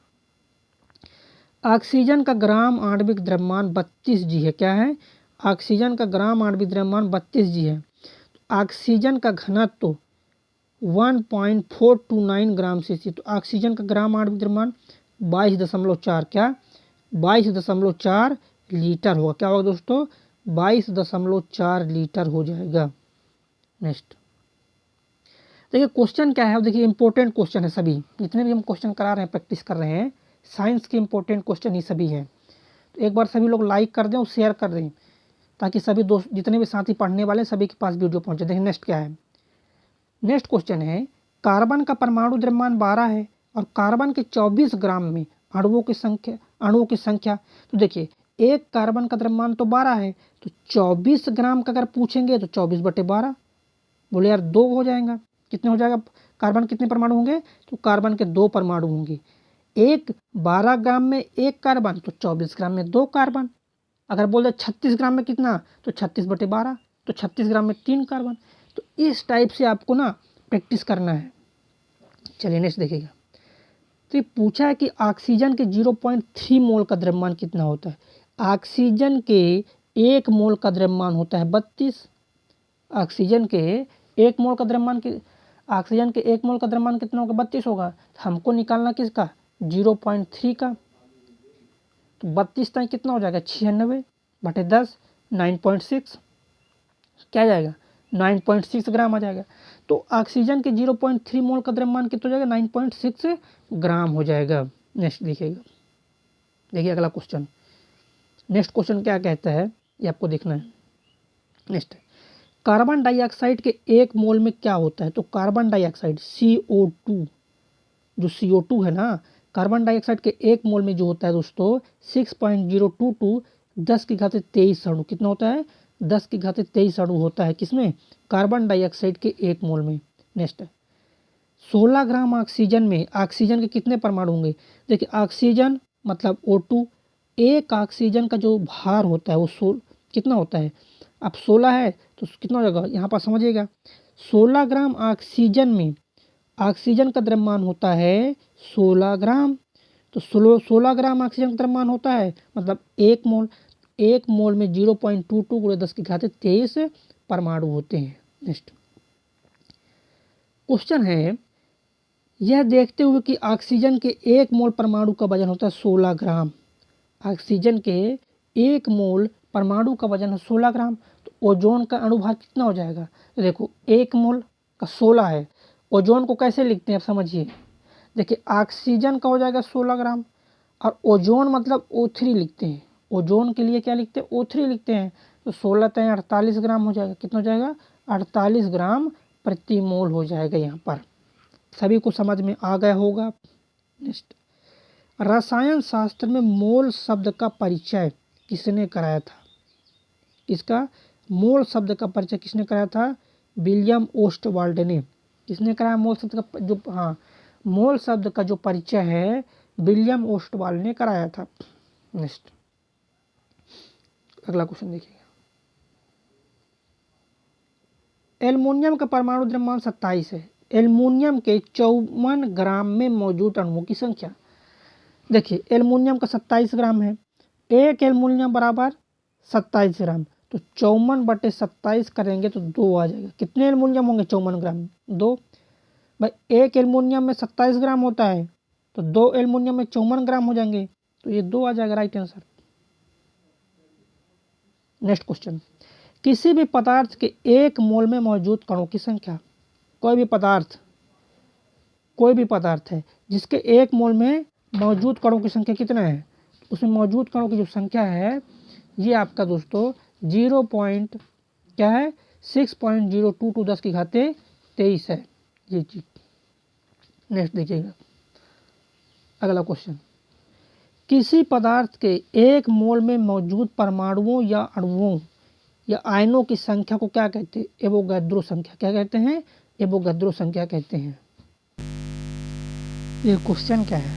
A: ऑक्सीजन का ग्राम आणविक द्रव्यमान 32 जी है। क्या है? ऑक्सीजन का ग्राम आणविक द्रव्यमान 32 जी है। ऑक्सीजन का घनत्व 1.429 ग्राम सीसी। तो ऑक्सीजन का ग्राम आणविक द्रव्यमान 22.4 क्या? 22.4 लीटर होगा। क्या होगा दोस्तों? 22.4 लीटर हो जाएगा। नेक्स्ट देखिए, क्वेश्चन क्या है? देखिए, इंपॉर्टेंट क्वेश्चन है सभी, जितने भी हम क्वेश्चन करा रहे हैं, प्रैक्टिस कर रहे हैं, साइंस के इंपॉर्टेंट क्वेश्चन ही सभी हैं। तो एक बार सभी लोग लाइक कर दें और शेयर कर दें, ताकि सभी दोस्त, जितने भी साथी पढ़ने वाले, सभी के पास वीडियो पहुंचे। देखिए नेक्स्ट क्या है? नेक्स्ट क्वेश्चन है, कार्बन का परमाणु द्रव्यमान 12 है और कार्बन के 24 ग्राम में अणुओं की संख्या। तो देखिए, एक कार्बन का द्रव्यमान तो 12 है, तो 24 ग्राम का अगर पूछेंगे तो 24/12। बोले यार 2 हो जाएगा। कितने हो जाएगा? कार्बन कितने परमाणु होंगे? तो कार्बन के 2 परमाणु होंगे। एक 12 ग्राम में एक कार्बन, तो 24 ग्राम में 2 कार्बन। अगर बोल दे 36 ग्राम में कितना, तो 36/12, तो 36 ग्राम में 3 कार्बन। तो इस टाइप से आपको ना प्रैक्टिस करना है। चलिए नेक्स्ट देखिएगा। तो ये पूछा है कि ऑक्सीजन के 0.3 मोल का द्रव्यमान कितना होता है? ऑक्सीजन के 1 मोल का द्रव्यमान होता है 32। ऑक्सीजन के 1 मोल का द्रव्यमान कितना होगा? 32 होगा। हमको निकालना किसका? 0.3 का। तो 32 तक कितना हो जाएगा? 96/10, 9.6। क्या जाएगा? 9.6 ग्राम आ जाएगा। तो ऑक्सीजन के 0.3 मोल का द्रव्यमान कितना हो जाएगा? 9.6 ग्राम हो जाएगा। नेक्स्ट देखिएगा। देखिए अगला क्वेश्चन। नेक्स्ट क्वेश्चन क्या कहता है, ये आपको देखना है। नेक्स्ट, कार्बन डाइऑक्साइड के 1 मोल में क्या होता है? तो कार्बन डाइऑक्साइड CO2, जो CO2 है ना, कार्बन डाइऑक्साइड के 1 मोल में जो होता है दोस्तों 6.022 10⁻23 अणु। कितना होता है? 10⁻23 अणु होता है। किसमें? कार्बन डाइऑक्साइड के 1 मोल में। नेक्स्ट, 16 ग्राम ऑक्सीजन में ऑक्सीजन के कितने परमाणु होंगे? देखिए, ऑक्सीजन मतलब O2, एक ऑक्सीजन का जो भार होता है वो कितना होता है? अब 16 है तो कितना हो जाएगा? यहाँ पर समझिएगा, 16 ग्राम ऑक्सीजन में ऑक्सीजन का द्रव्यमान होता है 16 ग्राम। तो 16 ग्राम ऑक्सीजन का द्रव्यमान होता है, मतलब 1 मोल। 1 मोल में 0.22 × 10⁻23 परमाणु होते हैं। नेक्स्ट क्वेश्चन है, यह देखते हुए कि ऑक्सीजन के 1 मोल परमाणु का वजन होता है 16 ग्राम। ऑक्सीजन के 1 मोल परमाणु का वजन है 16 ग्राम। तो ओजोन का अणुभार कितना हो जाएगा? तो देखो, 1 मोल का 16 है। ओजोन को कैसे लिखते हैं आप समझिए। देखिए, ऑक्सीजन का हो जाएगा 16 ग्राम और ओजोन मतलब O3 लिखते हैं। ओजोन के लिए क्या लिखते हैं? O3 लिखते हैं। तो 16 तय 48 ग्राम हो जाएगा। कितना हो जाएगा? 48 ग्राम प्रति मोल हो जाएगा। यहाँ पर सभी को समझ में आ गया होगा। नेक्स्ट, रसायन शास्त्र में मोल शब्द का परिचय किसने कराया था? किसका? मोल शब्द का परिचय किसने कराया था? विलियम ओस्टवाल्ड ने। किसने कराया मोल शब्द का मोल शब्द का जो परिचय है विलियम ओस्टवाल्ड ने कराया था। नेक्स्ट अगला क्वेश्चन देखिए। एल्युमिनियम का परमाणु द्रव्यमान 27 है। एल्युमिनियम के 54 ग्राम में मौजूद अणुओं की संख्या। देखिए, एल्युमिनियम का 27 ग्राम है। एक एल्युमिनियम बराबर 27 ग्राम। तो 54/27 करेंगे तो 2 आ जाएगा। कितने एल्युमिनियम होंगे 54 ग्राम? 2। भाई, एक एल्युमिनियम में 27 ग्राम होता है तो 2 एल्युमिनियम में 54 ग्राम हो जाएंगे, तो ये 2 आ जाएगा राइट आंसर। नेक्स्ट क्वेश्चन, किसी भी पदार्थ के 1 मोल में मौजूद कणों की संख्या। कोई भी पदार्थ है जिसके 1 मोल में मौजूद कणों की संख्या कितना है, उसमें मौजूद कणों की जो संख्या है ये आपका दोस्तों 0 पॉइंट क्या है 6.022 10 की घाते 23 है ये चीज। नेक्स्ट देखिएगा अगला क्वेश्चन, किसी पदार्थ के 1 मोल में मौजूद परमाणुओं या अणुओं या आयनों की संख्या को क्या कहते हैं, एवोगैड्रो संख्या। क्या कहते हैं, एवोगैड्रो संख्या कहते हैं। ये क्वेश्चन क्या है,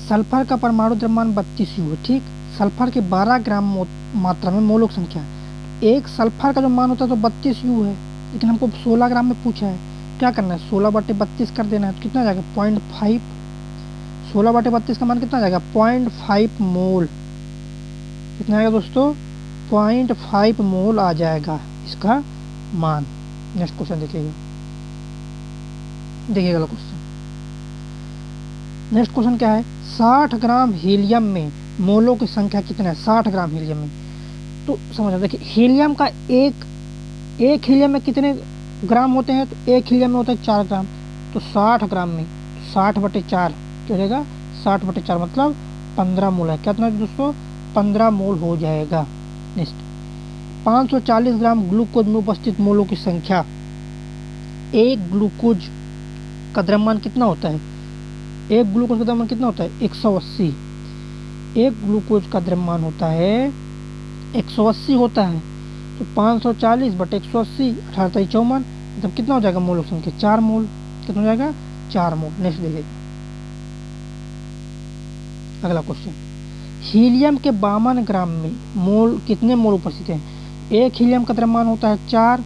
A: सल्फर का परमाणु द्रव्यमान 32 यू है, ठीक। सल्फर के 12 ग्राम मात्रा में मोलों की संख्या, एक सल्फर का जो मान होता है तो 32 यू है, लेकिन हमको 16 ग्राम में पूछा है। क्या करना है, 16/32 कर देना है, तो कितना जाएगा 0.5। 16/32 का मान कितना जाएगा 0.5 मोल। कितना आएगा दोस्तों 0.5 मोल आ जाएगा इसका मान। नेक्स्ट क्वेश्चन देखिएगा अगला क्वेश्चन। नेक्स्ट क्वेश्चन क्या है, 60 ग्राम हीलियम में मोलों की संख्या कितना है। 60 ग्राम हीलियम में, तो समझो देखिए हीलियम का एक हीलियम में कितने ग्राम होते हैं, तो एक हीलियम में होता है 4 ग्राम, तो 60 ग्राम में 60/4 क्या रहेगा 60/4 मतलब 15 मोल है। कितना दोस्तों 15 मोल हो जाएगा। नेक्स्ट, 540 ग्राम ग्लूकोज में उपस्थित मोलों की संख्या। एक ग्लूकोज का द्रव्यमान कितना होता है, एक ग्लूकोज का द्रव्यमान कितना होता है 180। एक ग्लूकोज का द्रव्यमान होता है 180 होता है, तो 540/180 18 54 मतलब कितना हो जाएगा मोल संख्या 4 मोल। कितना हो जाएगा 4 मोल। नेक्स्ट देखिए अगला क्वेश्चन, हीलियम के 52 ग्राम में मोल कितने मोल उपस्थित हैं। एक हीलियम का द्रव्यमान होता है 4,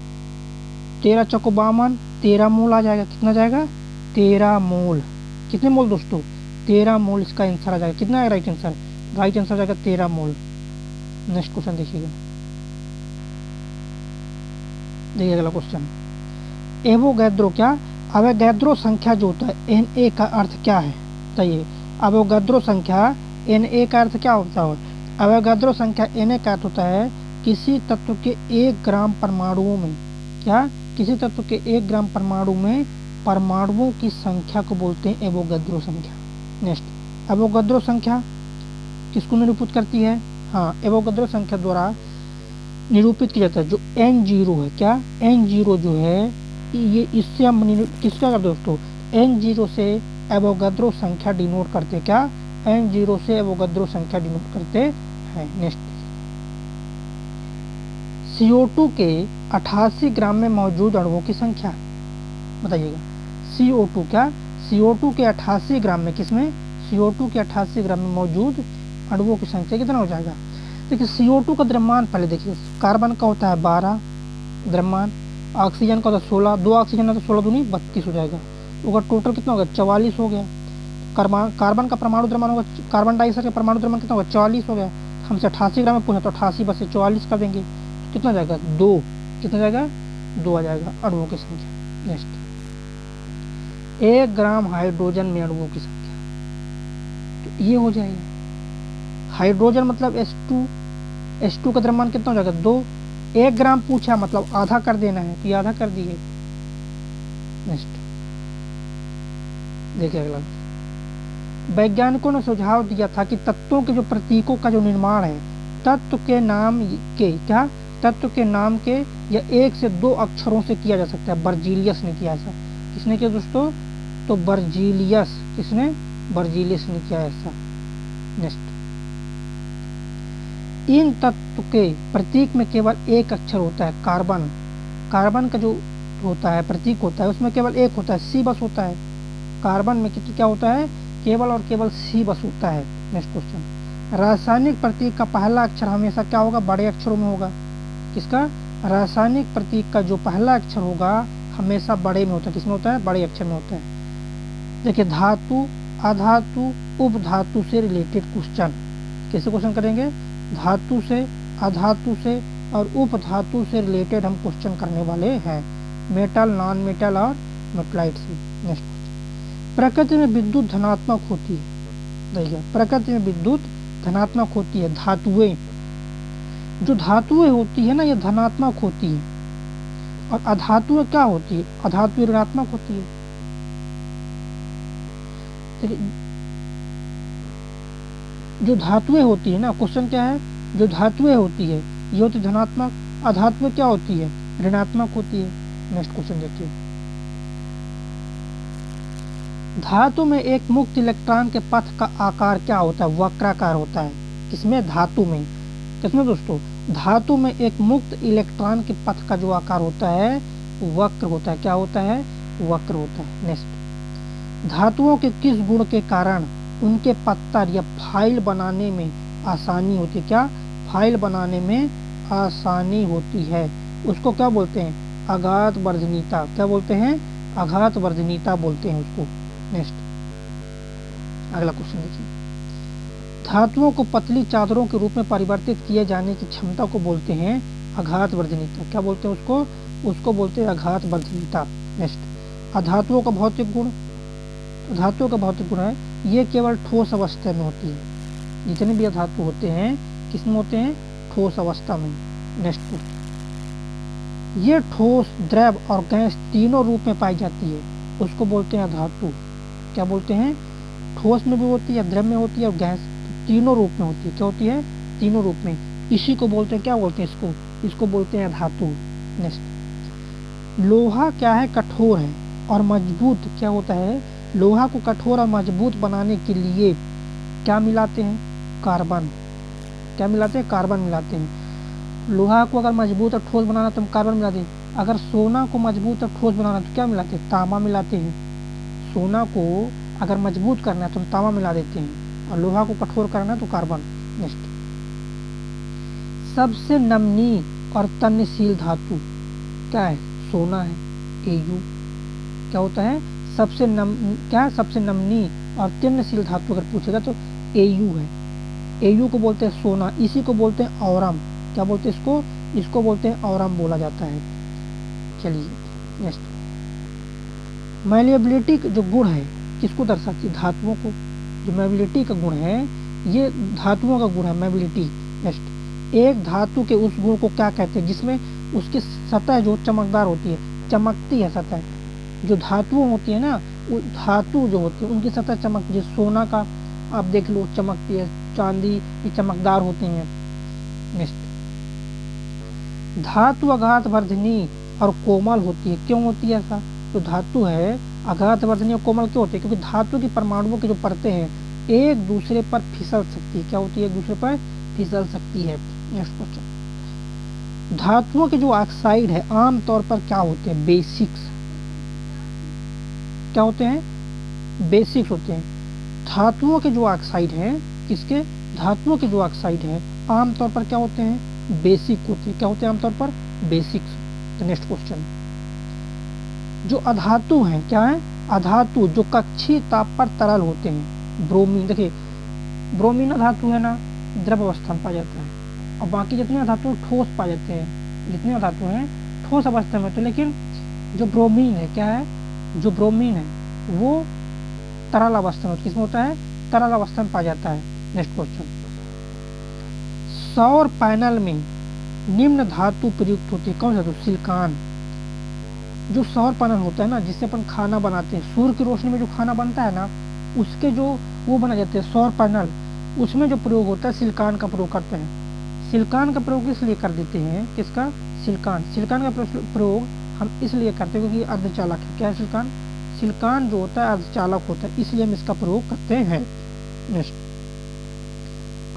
A: 13 चौको 52 13 मोल आ जाएगा। कितना जाएगा 13 मोल। कितने मोल दोस्तों 13 मोल इसका आंसर आ जाएगा। कितना है राइट आंसर, राइट आंसर जाएगा 13 मोल। नेक्स्ट क्वेश्चन देखिएगा अगला क्वेश्चन, एवोगैड्रो क्या अवोगैड्रो संख्या जो होता है Na का अर्थ क्या है बताइए। अवोगैड्रो संख्या Na का अर्थ क्या होता है, अवोगैड्रो संख्या Na का अर्थ होता है किसी तत्व के 1 ग्राम परमाणुओं में, क्या किसी तत्व के 1 ग्राम परमाणु में परमाणुओं की संख्या को बोलते हैं एवोगैड्रो संख्या। नेक्स्ट, एवोगैड्रो संख्या किसको निरूपित करती है, हाँ एवोगैड्रो संख्या द्वारा निरूपित किया जाता है जो N0 है। क्या N0 जो है ये इससे हम किसका करते दोस्तों N0 से एवोगैड्रो संख्या डिनोट करते हैं। क्या N0 से एवोगैड्रो संख्या डिनोट करते हैं। नेक्स्ट, CO2 के 88 ग्राम में मौजूद अणुओं की संख्या बताइएगा। CO2 क्या CO2 के 88 ग्राम में किसमें CO2 के 88 ग्राम में मौजूद अणुओं की संख्या कितना हो जाएगा। देखिए CO2 का द्रव्यमान पहले देखिए, कार्बन का होता है 12 द्रव्यमान, ऑक्सीजन का होता है 16, 2 ऑक्सीजन है तो 16 दूनी 32 हो जाएगा। तो टोटल कितना होगा 44 हो गया। कार्बन का परमाणु द्रव्यमान होगा, कार्बन डाइऑक्साइड का परमाणु द्रव्यमान कितना होगा 44 हो गया। हमसे 88 ग्राम में पूछा तो 88 बस से 44 कर देंगे, तो कितना जाएगा 2। कितना जाएगा 2 आ जाएगा अणुओं की संख्या। नेक्स्ट, 1 ग्राम हाइड्रोजन में अणुओं की संख्या, तो ये हो जाएगा हाइड्रोजन मतलब H2 का द्रव्यमान कितना हो जाएगा 2। 1 ग्राम पूछा मतलब आधा कर देना है, तो ये आधा कर दिए। नेक्स्ट देखिए अगला, वैज्ञानिकों ने सुझाव दिया था कि तत्वों के जो प्रतीकों का जो निर्माण है तत्व के नाम के या 1 से 2 अक्षरों से किया जा सकता है। बर्जीलियस ने किया ऐसा। किसने किया दोस्तों, तो बर्जीलियस ने किया ऐसा। नेक्स्ट, इन तत्व के प्रतीक में केवल 1 अक्षर होता है। कार्बन का जो होता है प्रतीक होता है उसमें केवल 1 होता है, C बस होता है। कार्बन में क्या होता है, केवल और केवल C बस होता है। नेक्स्ट क्वेश्चन, रासायनिक प्रतीक का पहला अक्षर हमेशा क्या होगा, बड़े अक्षरों में होगा। किसका, रासायनिक प्रतीक का जो पहला अक्षर होगा हमेशा बड़े में होता है। किसमें होता है, बड़े अक्षर में होता है। देखिए, धातु, अधातु, उपधातु से रिलेटेड क्वेश्चन कैसे क्वेश्चन करेंगे, धातु से, अधातु से और उपधातु से रिलेटेड हम क्वेश्चन करने वाले हैं। मेटल, नॉन मेटल और मेटलाइट से। नेक्स्ट, प्रकृति में विद्युत धनात्मक होती है। देखिए, प्रकृति में विद्युत धनात्मक होती है। धातुएं, जो धातुएं होती है ना, ये धनात्मक होती है, और अधातुएं क्या होती है? अधातुएं ऋणात्मक होती है। जो धातुएं होती है ना, क्वेश्चन क्या है, जो धातुएं होती है ये होती धनात्मक, अधातुएं क्या होती है? ऋणात्मक होती है। नेक्स्ट क्वेश्चन देखिए, धातु में एक मुक्त इलेक्ट्रॉन के पथ का आकार क्या होता है? वक्राकार होता है। किसमें? धातु में। किसमें दोस्तों? धातु में एक मुक्त इलेक्ट्रॉन के पथ का जो आकार होता है वक्र होता है। क्या होता है? वक्र होता है। नेक्स्ट, धातुओं के किस गुण के कारण उनके पत्थर या फाइल बनाने में आसानी होती है? क्या? फाइल बनाने में आसानी होती है। उसको क्या बोलते हैं? आघात वर्धनीयता। क्या बोलते हैं? आघात वर्धनीयता बोलते हैं उसको। नेक्स्ट, अगला क्वेश्चन देखिए, धातुओं को पतली चादरों के रूप में परिवर्तित किए जाने की क्षमता को बोलते हैं आघात वर्धनीयता। क्या बोलते हैं उसको? उसको बोलते हैं आघात वर्धनीयता। नेक्स्ट, अधातुओं का भौतिक गुण। धातुओं का भौतिक गुण है ये केवल ठोस अवस्था में होती है। जितने भी धातु होते हैं किसमें होते हैं? ठोस अवस्था में। नेक्स्ट, ये ठोस, द्रव और गैस तीनों रूप में पाई जाती है, उसको बोलते हैं धातु। क्या बोलते हैं? ठोस में भी होती है, द्रव में होती है, और गैस, तीनों रूप में होती है। क्या होती है? तीनों रूप में। इसी को बोलते हैं, क्या बोलते हैं इसको? इसको बोलते हैं धातु। नेक्स्ट, लोहा क्या है? कठोर है और मजबूत। क्या होता है? लोहा को कठोर और मजबूत बनाने के लिए क्या मिलाते हैं? कार्बन। क्या मिलाते हैं? कार्बन मिलाते हैं। लोहा को अगर मजबूत और ठोस बनाना तो हम कार्बन मिलाते हैं। अगर सोना को मजबूत और ठोस बनाना तो क्या मिलाते हैं? तांबा मिलाते हैं। सोना को अगर मजबूत करना है तो हम तांबा मिला देते हैं, और लोहा को कठोर करना है तो कार्बन। नेक्स्ट, सबसे नमनीय और तन्यशील धातु क्या है? सोना है, Au। क्या होता है? सबसे नमनीय और तन्यशील धातु अगर पूछेगा तो Au है। Au को बोलते हैं सोना। इसी को बोलते हैं औरम। क्या बोलते हैं इसको? इसको बोलते हैं औरम बोला जाता है। चलिए नेक्स्ट, मैलिएबिलिटी जो गुण है किसको दर्शाती है? धातुओं को। जो मैलिएबिलिटी का गुण है ये धातुओं का गुण है, मैलिएबिलिटी। नेक्स्ट, एक धातु के उस गुण को क्या कहते हैं जिसमें उसकी सतह जो चमकदार होती है, चमकती है सतह। जो धातुओं होती है ना, वो धातु जो होती है उनकी सतह चमकती है। सोना का आप देख लो चमकती है, चांदी ये चमकदार होती हैं। नेक्स्ट, धातु आघात वर्धनी और कोमल होती है। क्यों होती है ऐसा? जो धातु है आघात वर्धनी और कोमल क्यों होती है? क्योंकि धातु की परमाणुओं की जो परतें हैं एक दूसरे पर फिसल सकती है। क्या होती है? एक दूसरे पर फिसल सकती है। नेक्स्ट क्वेश्चन, धातुओं के जो ऑक्साइड है आमतौर पर क्या होते हैं? बेसिक्स। क्या होते हैं? बेसिक्स होते हैं। धातुओं के जो ऑक्साइड हैं, किसके? धातुओं के जो ऑक्साइड हैं आमतौर पर क्या होते हैं? बेसिक होते हैं। क्या होते हैं आमतौर पर? बेसिक्स। नेक्स्ट क्वेश्चन, जो अधातु हैं क्या है? अधातु जो कक्षीय ताप पर तरल होते हैं। ब्रोमीन। देखिए, ब्रोमीन अधातु है ना, द्रव अवस्था में पाया जाता है, और बाकी जितने अधातु ठोस पाए जाते हैं। जितने अधातु हैं ठोस अवस्था में, तो लेकिन जो ब्रोमीन है क्या है? जो ब्रोमीन है वो तरल अवस्था में, किसमें होता है? तरल अवस्था में पाया जाता है। नेक्स्ट क्वेश्चन, सौर पैनल में निम्न धातु प्रयुक्त होती है। कौन सा धातु? सिलिकॉन। जो सौर पैनल होता है ना, जिससे अपन खाना बनाते हैं, सूर्य की रोशनी में जो खाना बनता है ना, उसके जो वो बना जाते हैं सौर पैनल, उसमें जो प्रयोग होता है सिलिकॉन का प्रयोग करते हैं। सिलिकॉन का प्रयोग इसलिए कर देते हैं, किसका? सिलिकॉन। सिलिकॉन का प्रयोग हम इसलिए करते हैं क्योंकि अर्धचालक है। क्या है सिलिकॉन? सिलिकॉन जो होता है अर्धचालक होता है, इसलिए हम इसका प्रयोग करते हैं। नेक्स्ट,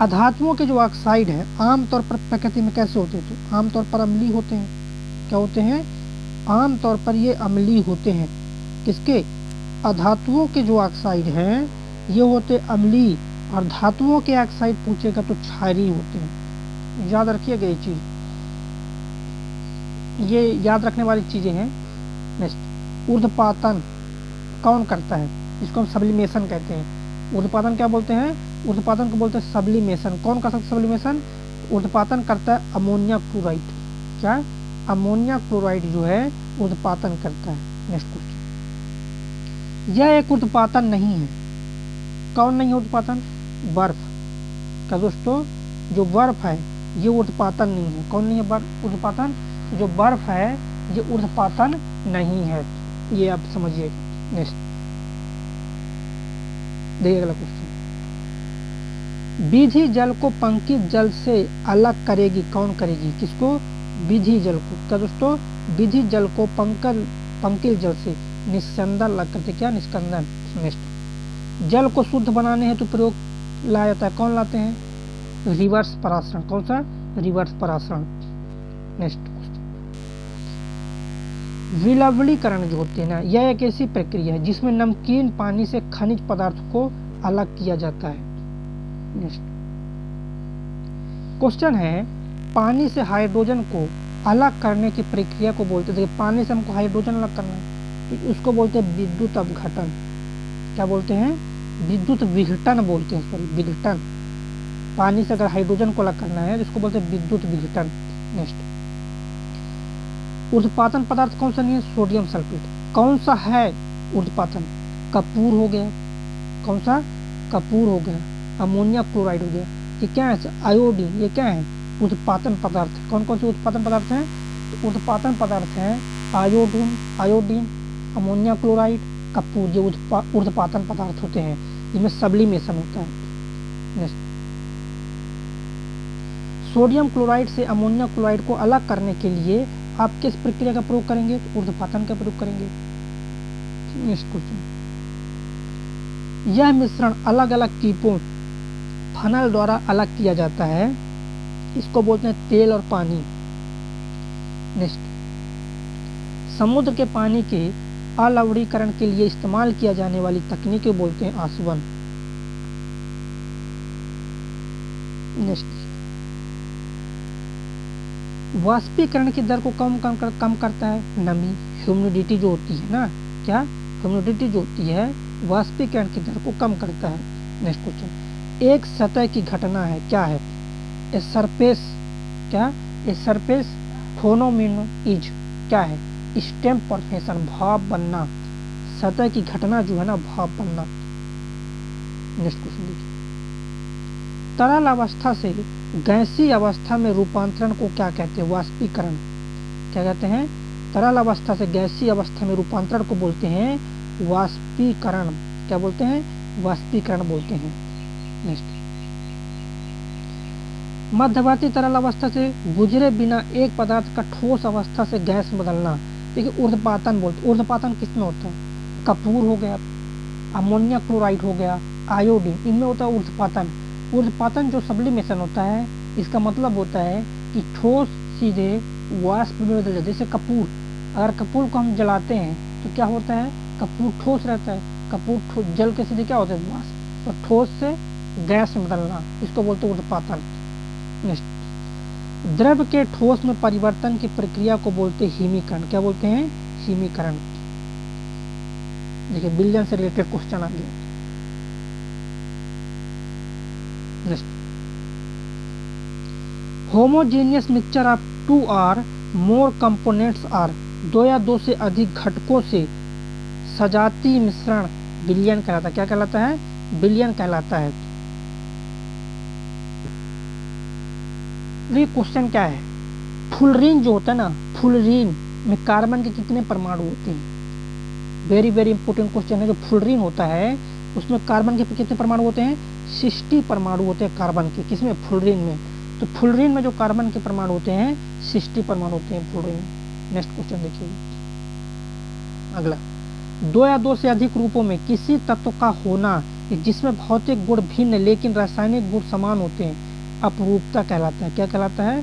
A: अधातुओं के जो ऑक्साइड है आमतौर पर प्रकृति में कैसे होते हैं? तो आमतौर पर अम्लीय होते हैं। क्या होते हैं? आमतौर पर ये अम्लीय होते हैं। किसके? अधातुओं के जो ऑक्साइड हैं ये होते अम्लीय, और धातुओं के ऑक्साइड पूछेगा तो क्षारीय होते हैं। याद रखिएगा ये चीज, ये याद रखने वाली चीजें हैं। नेक्स्ट, ऊर्ध्वपातन कौन करता है? इसको हम सब्लिमेशन कहते हैं। ऊर्ध्वपातन क्या बोलते हैं? ऊर्ध्वपातन को बोलते हैं सब्लिमेशन। कौन कर सकता है सब्लिमेशन? ऊर्ध्वपातन करता है अमोनिया क्लोराइड। क्या? अमोनिया क्लोराइड जो है ऊर्ध्वपातन करता है। नेक्स्ट क्वेश्चन, यह एक ऊर्ध्वपातन नहीं है। कौन नहीं है ऊर्ध्वपातन? बर्फ। क्या दोस्तों? जो बर्फ है ये ऊर्ध्वपातन नहीं है। कौन नहीं है ऊर्ध्वपातन? जो बर्फ है ये ऊर्ध्वपातन नहीं है। ये आप समझिएगा। नेक्स्ट देखिए अगला क्वेश्चन। विधि जल को पंकित जल से अलग करेगी। कौन करेगी? किसको? विधि जल को। क्या दोस्तों? विधि जल को पंकित जल से निस्कंदन अलग करते। क्या? निस्कंदन। नेक्स्ट, जल को शुद्ध बनाने हेतु प्रयोग लाया जाता है। कौन लाते हैं? रिवर्स परासरण। कौन सा? रिवर्स परासरण। नेक्स्ट, विलवणीकरण जो होते हैं ना, यह एक ऐसी प्रक्रिया है जिसमें नमकीन पानी से खनिज पदार्थ को अलग किया जाता है। नेक्स्ट क्वेश्चन है, पानी से हाइड्रोजन को अलग करने की प्रक्रिया को बोलते हैं। देखिए पानी से हमको हाइड्रोजन अलग करना है तो उसको बोलते हैं विद्युत अपघटन। क्या बोलते हैं? विद्युत विघटन बोलते हैं। सॉरी, विघटन। पानी से अगर हाइड्रोजन को अलग करना है तो इसको बोलते हैं विद्युत विघटन। नेक्स्ट, ऊर्ध्वपातन पदार्थ कौन सा नहीं है? Sodium sulphate. कौन सा है ऊर्ध्वपातन? कपूर हो गया। कौन सा? कपूर हो गया। अमोनिया क्लोराइड हो गया। ये क्या है? आयोडीन। ये क्या है? ऊर्ध्वपातन पदार्थ। कौन कौन से ऊर्ध्वपातन पदार्थ हैं? तो ऊर्ध्वपातन पदार्थ हैं आयोडीन, अमोनिया क्लोराइड, कपूर। ये ऊर्ध्वपातन पदार्थ होते हैं जिनमें सब्लिमेशन होता है। नेक्स्ट, सोडियम क्लोराइड से अमोनिया क्लोराइड को अलग करने के लिए आप किस प्रक्रिया का प्रयोग करेंगे? तो ऊर्ध्वपातन का प्रयोग करेंगे। नेक्स्ट क्वेश्चन, यह मिश्रण अलग अलग कीपों फनल द्वारा अलग किया जाता है। इसको बोलते हैं तेल और पानी। नेक्स्ट, समुद्र के पानी के अलवणीकरण के लिए इस्तेमाल किया जाने वाली तकनीक को बोलते हैं आसवन। नेक्स्ट, वाष्पीकरण की दर को कम करता है नमी, ह्यूमिडिटी जो होती है ना। क्या? ह्यूमिडिटी जो होती है वाष्पीकरण की दर को कम करता है। नेक्स्ट क्वेश्चन, एक सतह की घटना है। क्या है? A surface. क्या? A surface फोनोमेनन is. क्या है? स्टेम फॉर्मेशन, भाप बनना। सतह की घटना जो है ना, भाप बनना। नेक्स्ट क्वेश्चन देखिए, तरल अवस्था से गैसीय अवस्था में रूपांतरण को क्या कहते हैं? वाष्पीकरण। क्या कहते हैं? तरल अवस्था से गैसीय अवस्था में रूपांतरण को बोलते हैं वाष्पीकरण। क्या बोलते हैं? वाष्पीकरण बोलते हैं। नेक्स्ट, मध्यवर्ती तरल अवस्था से गुजरे बिना एक पदार्थ का ठोस अवस्था से गैस में बदलना। देखिए ऊर्ध्वपातन बोलते। ऊर्ध्वपातन किसमें होता है? कपूर हो गया, अमोनिया क्लोराइड हो गया, आयोडीन, इनमें होता है ऊर्ध्वपातन। ऊर्ध्वपातन जो सब्लिमेशन होता है, इसका मतलब होता है कि ठोस सीधे वाष्प में बदल जाता है। जैसे कपूर, अगर कपूर को हम जलाते हैं तो क्या होता है? कपूर ठोस रहता है। कपूर जल के सीधे क्या होता है? वाष्प। तो ठोस से गैस में बदलना, इसको बोलते हैं ऊर्ध्वपातन। नेक्स्ट, द्रव के ठोस में परिवर्तन की प्रक्रिया को बोलते हैं हिमीकरण। क्या बोलते हैं? हिमीकरण। देखिए विलयन से रिलेटेड क्वेश्चन आ गया। Next, homogeneous mixture of 2 or more components are. 2 या 2 से अधिक घटकों से सजातीय मिश्रण विलयन कहलाता है। क्या कहलाता है? विलयन कहलाता है। ये क्वेश्चन क्या है? फुलरीन जो होता है ना, फुलरीन में कार्बन के कितने परमाणु होते हैं? वेरी वेरी इंपॉर्टेंट क्वेश्चन है। जो फुलरीन होता है उसमें कार्बन के कितने परमाणु होते हैं? 60 परमाणु होते हैं कार्बन के। किसमें? फुलरीन में। तो फुलरीन में जो कार्बन के परमाणु होते हैं 60 परमाणु होते हैं फुलरीन में। नेक्स्ट क्वेश्चन देखिए अगला, 2 या 2 से अधिक रूपों में किसी तत्व का होना जिसमें भौतिक गुण भिन्न लेकिन रासायनिक गुण समान होते हैं अपरूपता कहलाता है। क्या कहलाता है?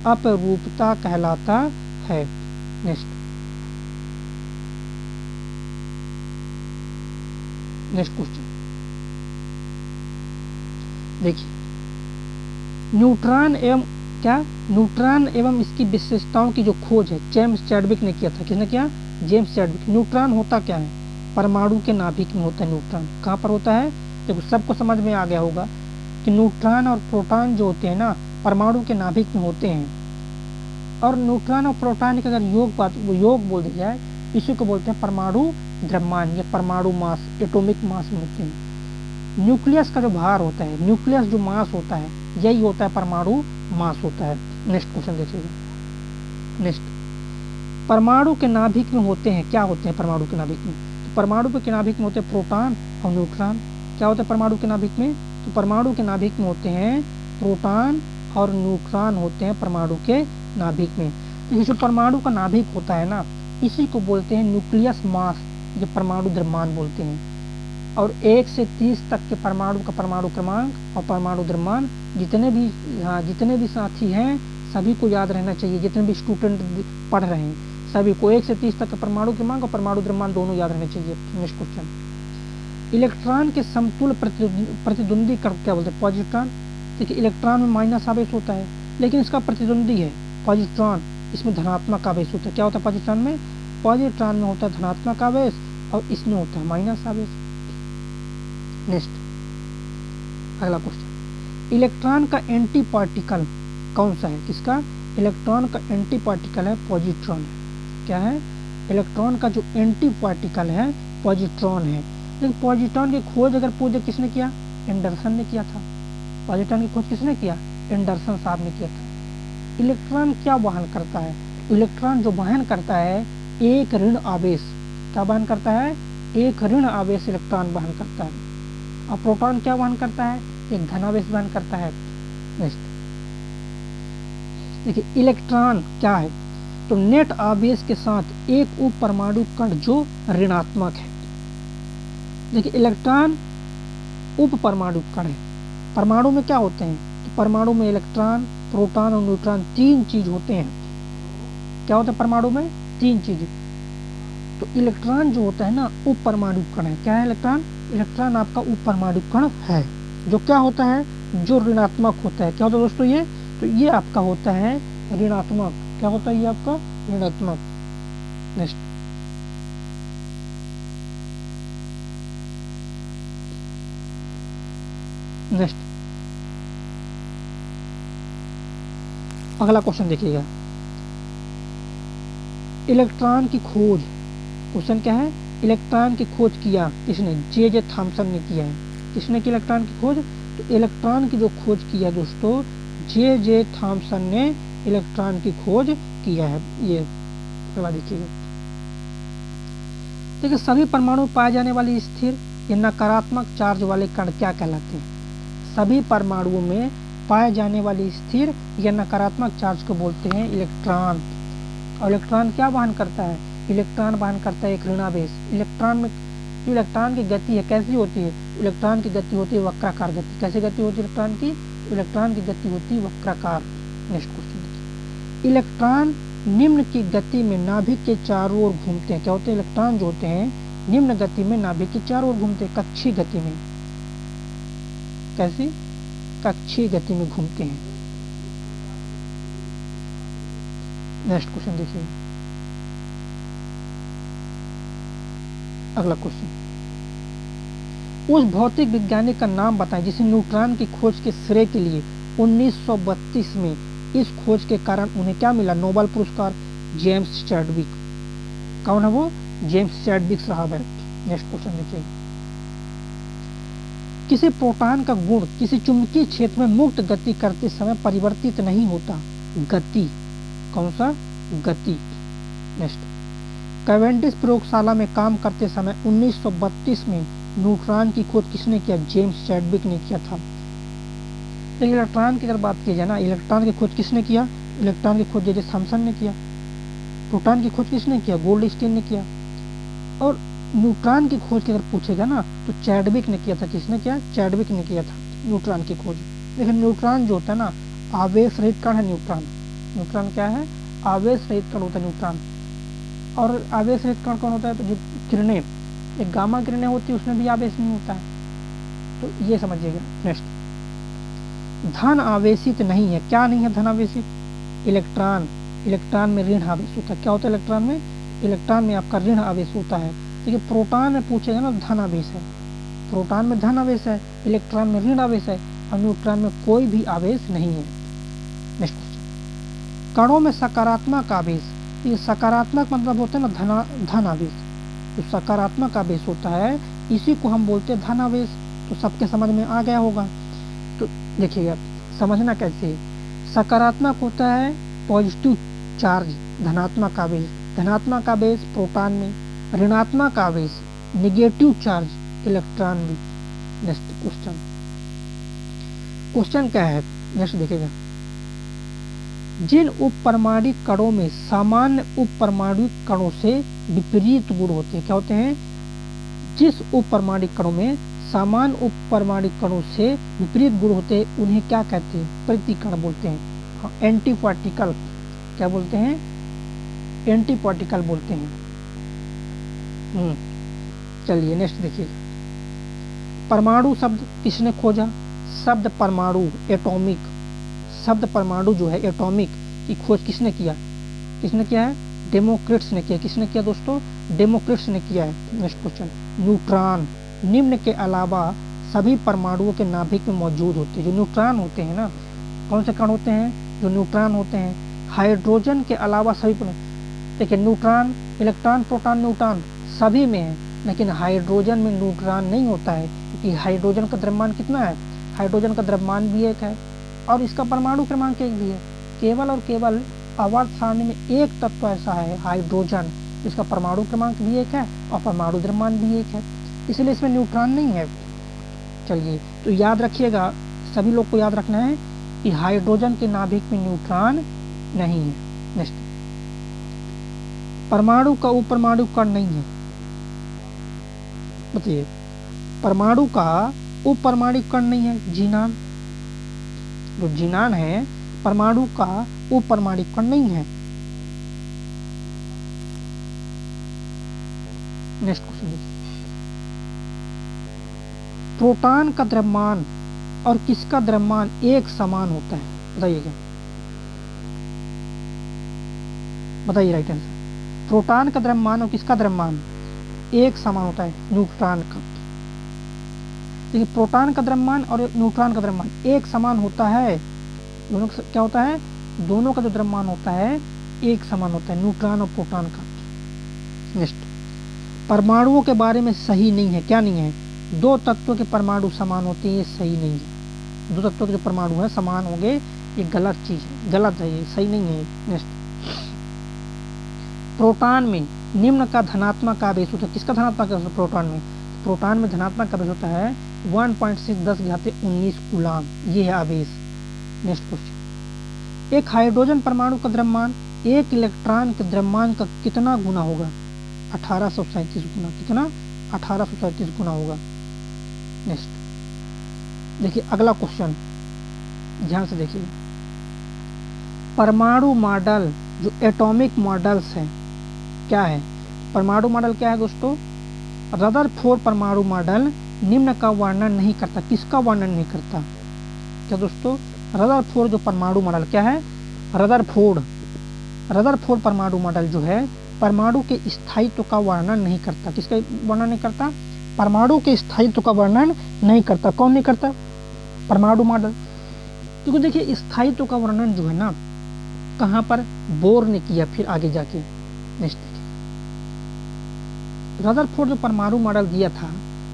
A: अपरूपता कहलाता है। नेक्स्ट क्वेश्चन देखिए, न्यूट्रॉन एवं क्या? न्यूट्रॉन एवं इसकी विशेषताओं की जो खोज है जेम्स चैडविक ने किया था। किसने किया? James Chadwick. न्यूट्रॉन होता क्या है? परमाणु के नाभिक में होता है न्यूट्रॉन। कहाँ पर होता है? देखो सबको समझ में आ गया होगा कि न्यूट्रॉन और प्रोटॉन जो होते हैं ना, परमाणु के नाभिक में होते हैं। और न्यूट्रॉन और प्रोटॉन का अगर योग बोल दिया जाए इसी को बोलते हैं परमाणु द्रव्यमान या परमाणु मास, एटॉमिक मास बोलते हैं। न्यूक्लियस का जो भार होता है, न्यूक्लियस जो मास होता है, यही होता है परमाणु मास होता है। नेक्स्ट क्वेश्चन देखिएगा। नेक्स्ट, परमाणु के नाभिक में होते हैं, क्या होते हैं परमाणु के नाभिक में? तो परमाणु के नाभिक में होते हैं प्रोटॉन और न्यूट्रॉन। क्या होता है परमाणु के नाभिक में? तो परमाणु के नाभिक में होते हैं प्रोटॉन और न्यूट्रॉन होते हैं परमाणु के नाभिक में। तो ये जो परमाणु का नाभिक होता है ना, इसी को बोलते हैं न्यूक्लियस मास, ये परमाणु द्रव्यमान बोलते हैं। और 1 से 30 तक के परमाणु का परमाणु क्रमांक और परमाणु द्रव्यमान जितने भी साथी हैं सभी को याद रहना चाहिए, जितने भी स्टूडेंट पढ़ रहे हैं सभी को 1 से 30 तक का परमाणु क्रमांक और परमाणु द्रव्यमान दोनों याद रहने चाहिए। नेक्स्ट क्वेश्चन, इलेक्ट्रॉन के समतुल्य प्रतिद्वंदी कण क्या बोलते हैं? पॉजिट्रॉन। देखिए इलेक्ट्रॉन में माइनस आवेश होता है, लेकिन इसका प्रतिद्वंदी है पॉजिट्रॉन, इसमें धनात्मक आवेश होता है। क्या होता है पॉजिट्रॉन में? पॉजिट्रॉन में होता है धनात्मक आवेश और इसमें होता है माइनस आवेश। नेक्स्ट, अगला क्वेश्चन, इलेक्ट्रॉन का एंटी पार्टिकल कौन सा है? किसका? इलेक्ट्रॉन का एंटी पार्टिकल है पॉजिट्रॉन। क्या है? इलेक्ट्रॉन का जो एंटी पार्टिकल है पॉजिट्रॉन है। लेकिन पॉजिट्रॉन की खोज अगर पूछे किसने किया? एंडरसन ने किया था। पॉजिट्रॉन की खोज किसने किया? एंडरसन साहब ने किया था। इलेक्ट्रॉन क्या वहन करता है? इलेक्ट्रॉन जो वहन करता है एक ऋण आवेश। क्या वहन करता है? एक ऋण आवेश इलेक्ट्रॉन वहन करता है। और प्रोटॉन क्या वहन करता है? एक धनावेश वहन करता है। नेक्स्ट, देखिए इलेक्ट्रॉन क्या है? तो नेट आवेश के साथ एक उप परमाणु कण जो ऋणात्मक है। देखिए इलेक्ट्रॉन उप परमाणु कण है। परमाणु में क्या होते हैं? तो परमाणु में इलेक्ट्रॉन, प्रोटॉन और न्यूट्रॉन 3 चीज होते हैं। क्या होता है परमाणु में? 3 चीज। तो इलेक्ट्रॉन जो होता है ना उप परमाणु कण है। क्या है इलेक्ट्रॉन? इलेक्ट्रॉन आपका उप परमाणु कण है, जो क्या होता है? जो ऋणात्मक होता है। क्या होता है दोस्तों ये? तो ये आपका होता है ऋणात्मक। क्या होता है ये आपका? ऋणात्मक। नेक्स्ट, नेक्स्ट अगला क्वेश्चन देखिएगा। इलेक्ट्रॉन की खोज, क्वेश्चन क्या है? इलेक्ट्रॉन की खोज किया किसने? जे थॉमसन ने किया है। किसने की इलेक्ट्रॉन की खोज? तो इलेक्ट्रॉन की जो खोज किया दोस्तों, जे थॉमसन ने इलेक्ट्रॉन की खोज किया है। ये अगला देखिएगा। देखिए सभी परमाणु पाए जाने वाली स्थिर या नकारात्मक चार्ज वाले कण क्या कहलाते हैं? सभी परमाणुओं में पाए जाने वाली स्थिर या नकारात्मक चार्ज को बोलते हैं इलेक्ट्रॉन। और इलेक्ट्रॉन क्या वहन करता है? इलेक्ट्रॉन वहन करता है एक ऋणावेश। इलेक्ट्रॉन में जो इलेक्ट्रॉन की गति है कैसी होती है? इलेक्ट्रॉन की गति होती है वक्राकार गति। कैसी गति होती है इलेक्ट्रॉन की? इलेक्ट्रॉन की गति होती है वक्राकार। नेक्स्ट क्वेश्चन देखिए, इलेक्ट्रॉन निम्न की गति में नाभिक के चारों ओर घूमते हैं। क्या होते हैं? इलेक्ट्रॉन जो होते हैं निम्न गति में नाभिक के चारों ओर घूमते हैं, कक्षीय गति में। कैसी? कक्षीय गति में घूमते हैं। नेक्स्ट क्वेश्चन देखिए, अगला क्वेश्चन, उस भौतिक वैज्ञानिक का नाम बताएं जिसे न्यूट्रॉन की खोज के श्रेय के लिए 1932 में इस खोज के कारण उन्हें क्या मिला? नोबेल पुरस्कार। James Chadwick. कौन है वो? जेम्स चैडविक साहब है। नेक्स्ट क्वेश्चन देखिए, किसी प्रोटॉन का गुण किसी चुंबकीय क्षेत्र में मुक्त गति करते समय परिवर्तित नहीं होता। गति। कौन सा? गति। नेक्स्ट, कैवेंडिश प्रयोगशाला में काम करते समय 1932 में न्यूट्रॉन की खोज किसने किया? जेम्स चैडविक ने किया था। लेकिन इलेक्ट्रॉन की अगर बात की जाए ना, इलेक्ट्रॉन की खोज किसने किया? इलेक्ट्रॉन की खोज जे थॉमसन ने किया। प्रोटॉन की खोज किसने किया? गोल्डस्टीन ने किया। और न्यूट्रॉन की खोज की अगर पूछेगा ना तो चैडविक ने किया था। किसने किया? चैडविक ने किया था न्यूट्रॉन की खोज। लेकिन न्यूट्रॉन जो होता है ना आवेश रहित कण है। न्यूट्रॉन, न्यूट्रॉन क्या है? आवेश रहित कण होता है न्यूट्रॉन। और आवेश रहित कण कौन होता है? तो जो किरणें, एक गामा किरणें होती है उसमें भी आवेश नहीं होता है, तो ये समझिएगा। नेक्स्ट, धन आवेशित नहीं है। क्या नहीं है धन आवेशित? इलेक्ट्रॉन। इलेक्ट्रॉन में ऋण आवेश होता है। क्या होता है इलेक्ट्रॉन में? इलेक्ट्रॉन में आपका ऋण आवेश होता है। देखिए प्रोटॉन में पूछेगा ना धन आवेश है, प्रोटॉन में धन आवेश है, इलेक्ट्रॉन में ऋण आवेश है और न्यूट्रॉन में कोई भी आवेश नहीं है। नेक्स्ट, कणों में सकारात्मक आवेश तो ये सकारात्मक मतलब होता है ना धन आवेश। तो सकारात्मक आवेश होता है, इसी को हम बोलते हैं धन आवेश। तो सबके समझ में आ गया होगा। तो देखिएगा समझना कैसे, सकारात्मक होता है पॉजिटिव चार्ज, धनात्मक आवेश, धनात्मक आवेश प्रोटॉन में, ऋणात्मक आवेश निगेटिव चार्ज इलेक्ट्रॉन में। नेक्स्ट क्वेश्चन क्या है, नेक्स्ट देखिएगा, जिन उपपरमाणु कणों में सामान्य उपपरमाणु कणों से विपरीत गुण होते हैं, क्या होते हैं, जिस उपपरमाणु कणों में सामान्य उपपरमाणु कणों से विपरीत गुण होते हैं उन्हें क्या कहते हैं, प्रतिकण बोलते हैं। हाँ, एंटी पार्टिकल, क्या बोलते हैं, एंटी पार्टिकल बोलते हैं। चलिए नेक्स्ट देखिए, परमाणु शब्द किसने खोजा, शब्द परमाणु एटॉमिक, शब्द परमाणु जो है एटॉमिक की खोज किसने किया, किसने किया है, डेमोक्रिट्स ने किया। किसने किया दोस्तों, डेमोक्रिट्स ने किया है। नेक्स्ट क्वेश्चन, न्यूट्रॉन निम्न के अलावा सभी परमाणुओं के नाभिक में मौजूद होते हैं। जो न्यूट्रॉन होते हैं ना, कौन से कण होते हैं, जो न्यूट्रॉन होते हैं, हाइड्रोजन के अलावा सभी, देखिए न्यूट्रॉन, इलेक्ट्रॉन, प्रोटॉन, न्यूट्रॉन सभी में है, लेकिन हाइड्रोजन में न्यूट्रॉन नहीं होता है, क्योंकि हाइड्रोजन का द्रव्यमान कितना है, हाइड्रोजन का द्रव्यमान भी 1 है और इसका परमाणु क्रमांक 1 भी है। केवल और केवल आवर्त सारणी में एक तत्व ऐसा है हाइड्रोजन, इसका परमाणु क्रमांक भी 1 है और परमाणु द्रव्यमान भी 1 है, इसलिए इसमें न्यूट्रॉन नहीं है। चलिए तो याद रखिएगा, सभी लोग को याद रखना है कि हाइड्रोजन के नाभिक में न्यूट्रॉन नहीं है। नेक्स्ट, परमाणु का उपपरमाणु कण नहीं है, बताइए, परमाणु का उपपरमाणु कण नहीं है, जीनान, जो जीनान है परमाणु का उपपरमाणु कण नहीं है। नेक्स्ट क्वेश्चन देखिए, प्रोटॉन का द्रव्यमान और किसका द्रव्यमान एक समान होता है, बताइएगा, बताइए राइट आंसर। प्रोटॉन का द्रव्यमान और किसका द्रव्यमान एक समान होता है, न्यूट्रॉन का। देखिए प्रोटॉन का द्रव्यमान और न्यूट्रॉन का द्रव्यमान एक समान होता है, दोनों का क्या होता है, दोनों का जो द्रव्यमान होता है एक समान होता है, न्यूट्रॉन और प्रोटॉन का। नेक्स्ट, परमाणुओं के बारे में सही नहीं है, क्या नहीं है, 2 तत्वों के परमाणु समान होते हैं, ये सही नहीं है। 2 तत्वों के जो परमाणु है समान होंगे, ये गलत चीज है, गलत है, ये सही नहीं है। नेक्स्ट, प्रोटॉन में निम्न का धनात्मक आवेश होता है, किसका धनात्मक आवेश, प्रोटॉन में, प्रोटॉन में धनात्मक आवेश होता है 1.6 10⁻19 कूलाम, ये है आवेश। नेक्स्ट क्वेश्चन, एक हाइड्रोजन परमाणु का द्रव्यमान एक इलेक्ट्रॉन के द्रव्यमान का कितना गुना होगा, 1837 गुना, कितना, 1837 गुना होगा। नेक्स्ट देखिए अगला क्वेश्चन, ध्यान से देखिए, परमाणु मॉडल जो एटॉमिक मॉडल्स हैं क्या है, परमाणु मॉडल क्या है दोस्तों, रदरफोर्ड परमाणु मॉडल निम्न का वर्णन नहीं करता, किसका वर्णन नहीं करता, क्या दोस्तों, रदरफोर्ड जो परमाणु मॉडल क्या है, रदरफोर्ड परमाणु मॉडल जो है परमाणु के स्थायित्व का वर्णन नहीं करता, किसका वर्णन नहीं करता, परमाणु के स्थायित्व का वर्णन नहीं करता। कौन नहीं करता, परमाणु मॉडल, क्योंकि देखिए स्थायित्व का वर्णन जो है ना कहाँ पर, बोर ने किया, फिर आगे जाके। नेक्स्ट देखिए, रदरफोर्ड जो परमाणु मॉडल दिया था,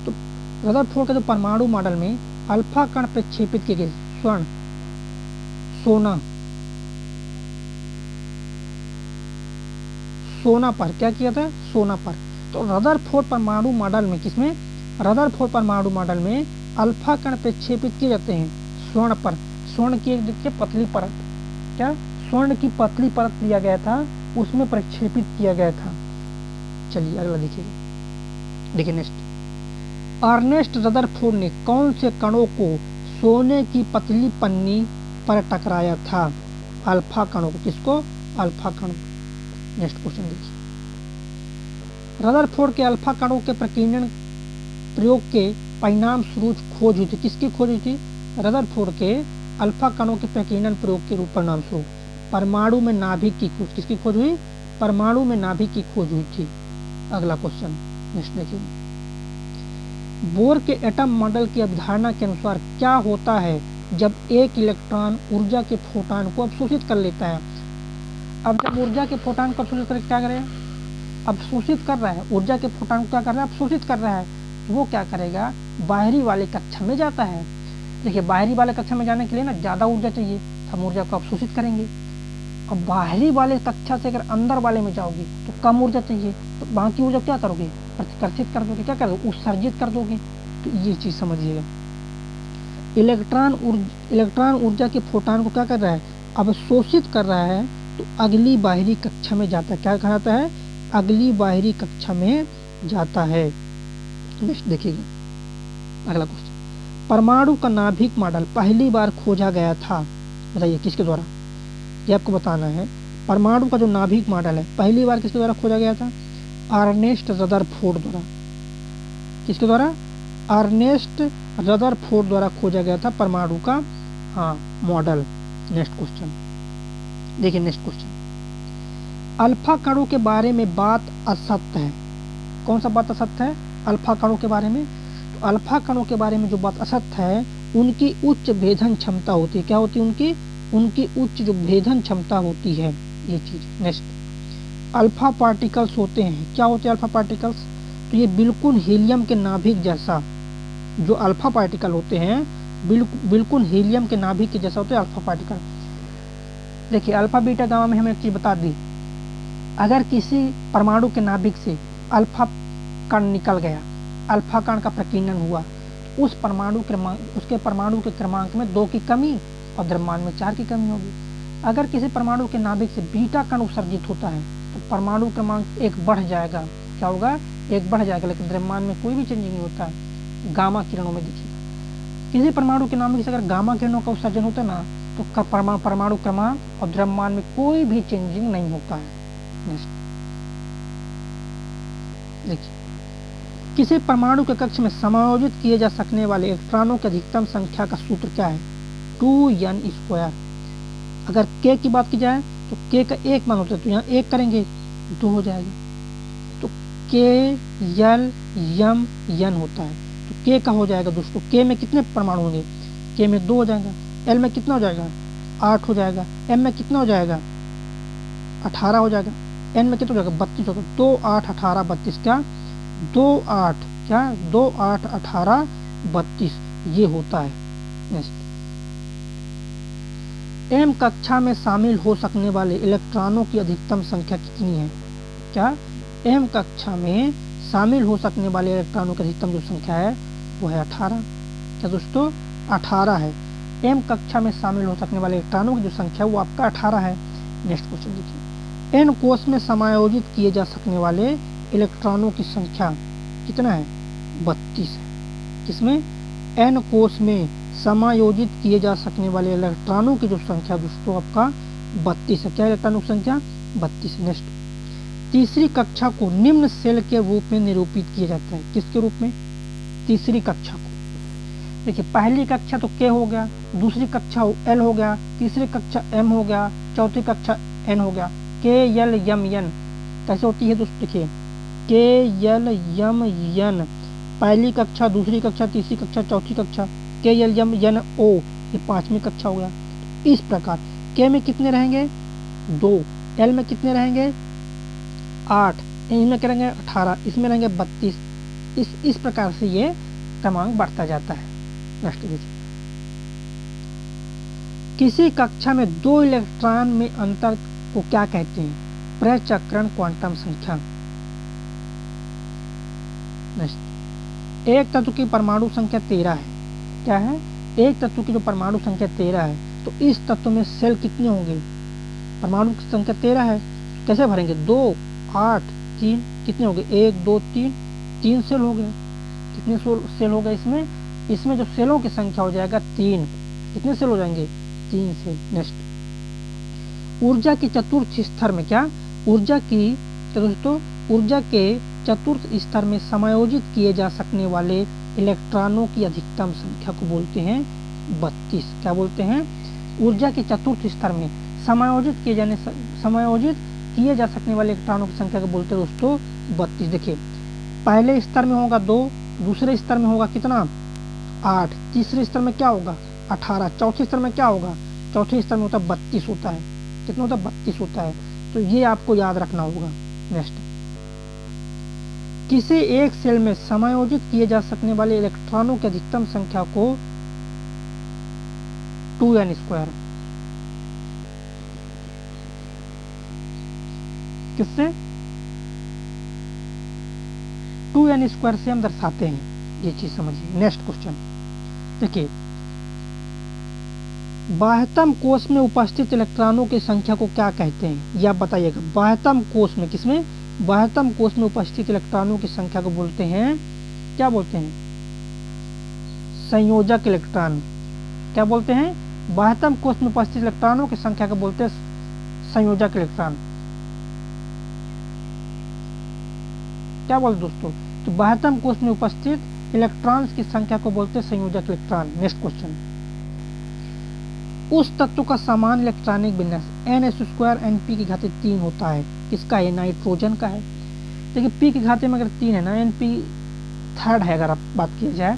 A: तो रदरफोर्ड के जो परमाणु मॉडल में अल्फा कण प्रक्षेपित किए गए, स्वर्ण, सोना पर, क्या किया था, सोना पर। तो रदरफोर्ड परमाणु मॉडल में, किसमें, रदरफोर्ड परमाणु मॉडल में अल्फा कण प्रक्षेपित किए जाते हैं स्वर्ण पर, स्वर्ण की एक पतली परत, क्या, स्वर्ण की पतली परत लिया गया था, उसमें प्रक्षेपित किया गया था। चलिए अगला देखिए, देखिए नेक्स्ट, अर्नेस्ट रदरफोर्ड ने कौन से कणों को सोने की पतली पन्नी पर टकराया था, अल्फा कणों को, किसको, अल्फा कणों। नेक्स्ट क्वेश्चन देखिए, रदरफोर्ड के अल्फा कणों के प्रकीर्णन प्रयोग के परिणाम स्वरूप खोज हुई थी, किसकी खोज हुई थी, रदरफोर्ड के अल्फा कणों के प्रकीर्णन प्रयोग के रूप परिणाम स्वरूप परमाणु में नाभिक की खोज, किसकी खोज हुई, परमाणु में नाभिक की खोज हुई थी। अगला क्वेश्चन नेक्स्ट देखिए, बोर के एटम मॉडल की अवधारणा के अनुसार क्या होता है जब एक इलेक्ट्रॉन ऊर्जा के फोटॉन को अवशोषित कर लेता है। अब जब ऊर्जा के फोटान को अवशोषित करके क्या करेगा, अवशोषित कर रहा है, ऊर्जा के फोटान को क्या कर रहा है, अवशोषित कर रहा है, वो क्या करेगा, बाहरी वाले कक्षा में जाता है। देखिए बाहरी वाले कक्षा में जाने के लिए ना ज़्यादा ऊर्जा चाहिए, हम ऊर्जा को अवशोषित करेंगे। अब बाहरी वाले कक्षा से अगर अंदर वाले में जाओगे तो कम ऊर्जा चाहिए, तो बाकी ऊर्जा क्या करोगे, प्रतिकर्षित कर दोगे, क्या कर दोगे, उत्सर्जित कर दोगे। तो ये चीज़ समझिएगा, इलेक्ट्रॉन ऊर्जा के फोटान को क्या कर रहा है, अवशोषित कर रहा है, तो अगली बाहरी कक्षा में जाता है। क्या कहा जाता है, अगली बाहरी कक्षा में जाता है। नेक्स्ट देखिएगा अगला क्वेश्चन, परमाणु का नाभिक मॉडल पहली बार खोजा गया था, बताइए किसके द्वारा, ये आपको बताना है। परमाणु का जो नाभिक मॉडल है पहली बार किसके द्वारा खोजा गया था, अर्नेस्ट रदरफोर्ड द्वारा। किसके द्वारा, अर्नेस्ट रदरफोर्ड द्वारा खोजा गया था परमाणु का मॉडल। नेक्स्ट क्वेश्चन देखिए, नेक्स्ट क्वेश्चन, अल्फा कणों के बारे में बात असत्य है। कौन सा बात असत्य है, अल्फा कणों के बारे में। तो अल्फा कणों के बारे में जो बात असत्य है, उनकी उच्च भेदन क्षमता होती है। क्या होती है उनकी उच्च जो भेदन क्षमता होती है, ये चीज। नेक्स्ट, अल्फा पार्टिकल्स होते हैं। क्या होते हैं अल्फा पार्टिकल्स, तो ये बिल्कुल हीलियम के नाभिक जैसा, जो अल्फा पार्टिकल होते हैं बिल्कुल हीलियम के नाभिक के जैसा होते हैं अल्फा पार्टिकल। देखिए अल्फा बीटा गामा में हमें एक चीज बता दी, अगर किसी परमाणु के नाभिक से अल्फा कण निकल गया, अल्फा कण का प्रकीर्णन हुआ, उस उसके परमाणु के क्रमांक में 2 की कमी और द्रव्यमान में 4 की कमी होगी। अगर किसी परमाणु के नाभिक से बीटा कण उत्सर्जित होता है तो परमाणु क्रमांक 1 बढ़ जाएगा। क्या होगा, 1 बढ़ जाएगा, लेकिन द्रव्यमान में कोई भी चेंज नहीं होता है। गामा किरणों में देखिएगा, किसी परमाणु के नाभिक से अगर गामा किरणों का उत्सर्जन होता है ना, तो परमाणु क्रमांक और द्रव्यमान में कोई भी चेंजिंग नहीं होता है। नेक्स्ट देखिए, किसी परमाणु के कक्ष में समायोजित किए जा सकने वाले इलेक्ट्रॉनों की अधिकतम संख्या का सूत्र क्या है, 2n²। अगर k की बात की जाए तो k का 1 मान होता है, तो यहाँ 1 करेंगे 2 हो जाएगा, तो k l m n होता है। तो k का हो जाएगा दोस्तों, k में कितने परमाणु होंगे, k में 2 हो जाएगा, l में कितना हो जाएगा 8 हो जाएगा, m में कितना हो जाएगा 18 हो जाएगा, n में कितना हो जाएगा 32 होगा। 2 8 18 32 क्या 2 8 क्या 2 8 18 32 ये होता है। नेक्स्ट, m कक्षा में शामिल हो सकने वाले इलेक्ट्रॉनों की अधिकतम संख्या कितनी है। क्या, m कक्षा में शामिल हो सकने वाले इलेक्ट्रॉनों की अधिकतम जो संख्या है वो है 18। क्या दोस्तों 18 है, m कक्षा में शामिल हो सकने वाले इलेक्ट्रॉनों की जो संख्या है वो आपका 18 है। नेक्स्ट क्वेश्चन देखिए, n कोष में समायोजित किए जा सकने वाले इलेक्ट्रॉनों की संख्या कितना है, 32 है। किसमें, n कोष में समायोजित किए जा सकने वाले इलेक्ट्रॉनों की जो संख्या दोस्तों आपका 32 है। क्या इलेक्ट्रॉनों की संख्या 32 है। नेक्स्ट, तीसरी कक्षा को निम्न सेल के रूप में निरूपित किया जाता है। किसके रूप में, तीसरी कक्षा को। देखिए पहली कक्षा तो k हो गया, दूसरी कक्षा l हो गया, तीसरी कक्षा m हो गया, चौथी कक्षा n हो गया। k l m n कैसे होती है दोस्तों, देखिए k l m n पहली कक्षा, दूसरी कक्षा, तीसरी कक्षा, चौथी कक्षा, k l m n o ये 5वीं कक्षा हो गया। इस प्रकार k में कितने रहेंगे 2, l में कितने रहेंगे 8, इनमें क्या रहेंगे 18, इसमें रहेंगे 32। इस प्रकार से ये क्रमांक बढ़ता जाता है। नेक्स्ट देखिए, किसी कक्षा में 2 इलेक्ट्रॉन में अंतर को क्या कहते हैं, प्रचक्रण क्वांटम संख्या। नेक्स्ट, एक तत्व की परमाणु संख्या 13 है। क्या है, एक तत्व की जो परमाणु संख्या 13 है, तो इस तत्व में सेल कितने होंगे, परमाणु की संख्या 13 है, कैसे भरेंगे 2 8 3 कितने हो गए 1 2 3 सेल हो गए। कितने सेल हो गए इसमें जो सेलों की संख्या हो जाएगा 3। कितने सेल हो जाएंगे 3 सेल। नेक्स्ट, ऊर्जा की चतुर्थ स्तर में क्या, ऊर्जा के चतुर्थ स्तर में समायोजित किए जा सकने वाले इलेक्ट्रॉनों की अधिकतम संख्या को बोलते हैं 32। क्या बोलते हैं, ऊर्जा के चतुर्थ स्तर में समायोजित किए जा सकने वाले इलेक्ट्रॉनों की संख्या को बोलते हैं दोस्तों 32। देखिए पहले स्तर में होगा 2, दूसरे स्तर में होगा कितना 8, तीसरे स्तर में क्या होगा 18, चौथे स्तर में क्या होगा, चौथे स्तर में होता है 32 होता है। कितना होता है 32 होता है। तो ये आपको याद रखना होगा। नेक्स्ट, किसी एक सेल में समायोजित किए जा सकने वाले इलेक्ट्रॉनों की अधिकतम संख्या को 2n², किससे 2n² से हम दर्शाते हैं, ये चीज समझिए। नेक्स्ट क्वेश्चन देखिए, बाह्यतम कोष में उपस्थित इलेक्ट्रॉनों की संख्या को क्या कहते हैं, यह बताइएगा। बाह्यतम कोष में, किसमें, बाह्यतम कोष में उपस्थित इलेक्ट्रॉनों की संख्या को बोलते हैं, क्या बोलते हैं, संयोजक इलेक्ट्रॉन। क्या बोलते हैं, बाह्यतम कोष में उपस्थित इलेक्ट्रॉनों की संख्या को बोलते हैं संयोजक इलेक्ट्रॉन। क्या बोलते दोस्तों, तो बाह्यतम कोष में उपस्थित इलेक्ट्रॉन्स की संख्या को बोलते हैं संयोजक इलेक्ट्रॉन। नेक्स्ट क्वेश्चन, उस तत्व का समान इलेक्ट्रॉनिक विन्यास NH² Np की घाते 3 होता है, किसका है, नाइट्रोजन का है। देखिए P की घाते में अगर 3 है ना, Np थर्ड है, अगर आप बात की जाए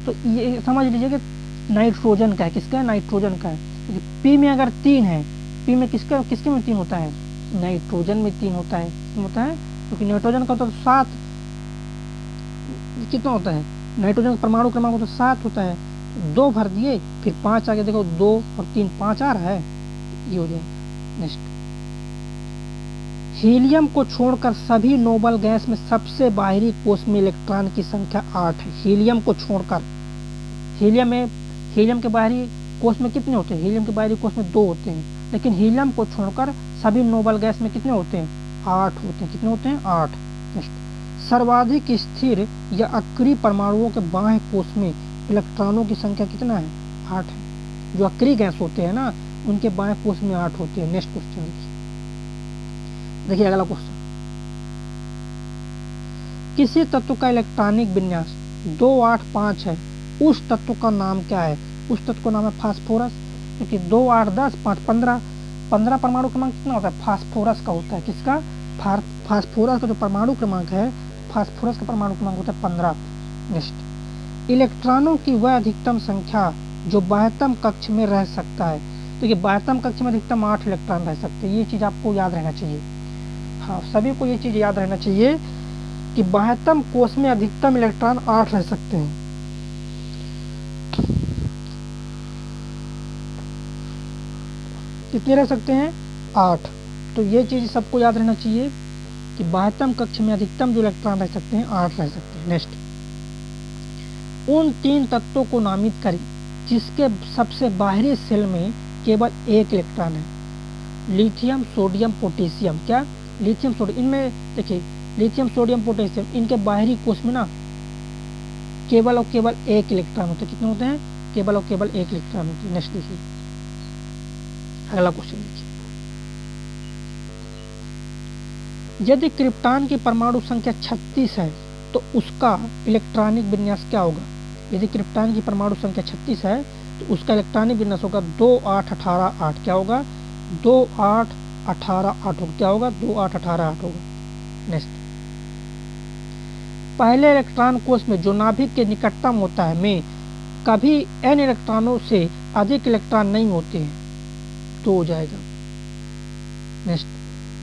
A: तो ये समझ लीजिए कि नाइट्रोजन का है, किसका है, नाइट्रोजन का है। देखिए P में अगर 3 है, P में किसके में 3 होता है, नाइट्रोजन में 3 होता है, होता है, क्योंकि नाइट्रोजन का तो 7 कितना होता है, नाइट्रोजन का परमाणु क्रमांक तो 7 होता है, 2 भर दिए, फिर 5 आगे देखो, 2 और 3 5 आ रहा है, ये हो जाए। नेक्स्ट, हीलियम को छोड़कर सभी नोबल गैस में सबसे बाहरी कोष में इलेक्ट्रॉन की संख्या 8 है। हीलियम को छोड़कर, हीलियम के बाहरी कोष में कितने होते हैं, हीलियम के बाहरी कोष में 2 होते हैं, लेकिन हीलियम को छोड़कर सभी नोबल गैस में कितने होते हैं, 8 होते हैं। कितने होते हैं, 8। नेक्स्ट, सर्वाधिक स्थिर या अक्रिय परमाणुओं के बाह्य कोष में इलेक्ट्रॉनों की संख्या कितना है, 8 है। जो अक्रिय गैस होते हैं ना, उनके बाह्य कोष में 8 होते हैं। नेक्स्ट क्वेश्चन देखिए, अगला क्वेश्चन, किसी तत्व का इलेक्ट्रॉनिक विन्यास 2 8 5 है, उस तत्व का नाम क्या है, उस तत्व का नाम है फास्फोरस। क्योंकि 2 8 10 5 15 परमाणु क्रमांक कितना होता है, फास्फोरस का होता है। किसका, फास्फोरस का जो परमाणु क्रमांक है, फास्फोरस का परमाणु क्रमांक होता है 15। नेक्स्ट, इलेक्ट्रॉनों की वह अधिकतम संख्या जो बाह्यतम कक्ष में रह सकता है। तो ये बाह्यतम कक्ष में अधिकतम 8 इलेक्ट्रॉन रह सकते हैं, ये चीज़ आपको याद रहना चाहिए। हाँ, सभी को ये चीज़ याद रहना चाहिए कि बाह्यतम कोष में अधिकतम इलेक्ट्रॉन 8 रह सकते हैं। कितने रह सकते हैं, 8। तो ये चीज़ सबको याद रहना चाहिए कि बाह्यतम कक्ष में अधिकतम जो इलेक्ट्रॉन रह सकते हैं, 8 रह सकते हैं। नेक्स्ट, उन 3 तत्वों को नामित करें जिसके सबसे बाहरी सेल में केवल 1 इलेक्ट्रॉन है। Lithium, sodium, potassium. क्या, लिथियम, सोडियम, इनमें देखिए लिथियम, सोडियम, पोटेशियम, इनके बाहरी कोष में ना केवल और केवल 1 इलेक्ट्रॉन होते हैं। कितने होते हैं, केवल और केवल 1 इलेक्ट्रॉन होते हैं। नेक्स्ट देखिए, अगला क्वेश्चन देखिए, यदि क्रिप्टॉन की परमाणु संख्या 36 है तो उसका इलेक्ट्रॉनिक विन्यास क्या होगा। यदि क्रिप्टॉन की परमाणु संख्या 36 है तो उसका इलेक्ट्रॉनिक विन्यास होगा 2 8 18 8। क्या होगा, 2 8 18 8 होगा। क्या होगा, 2 8 18 8 होगा। नेक्स्ट, पहले इलेक्ट्रॉन कोष में जो नाभिक के निकटतम होता है में कभी n इलेक्ट्रॉनों से अधिक इलेक्ट्रॉन नहीं होते हैं, तो हो जाएगा। नेक्स्ट,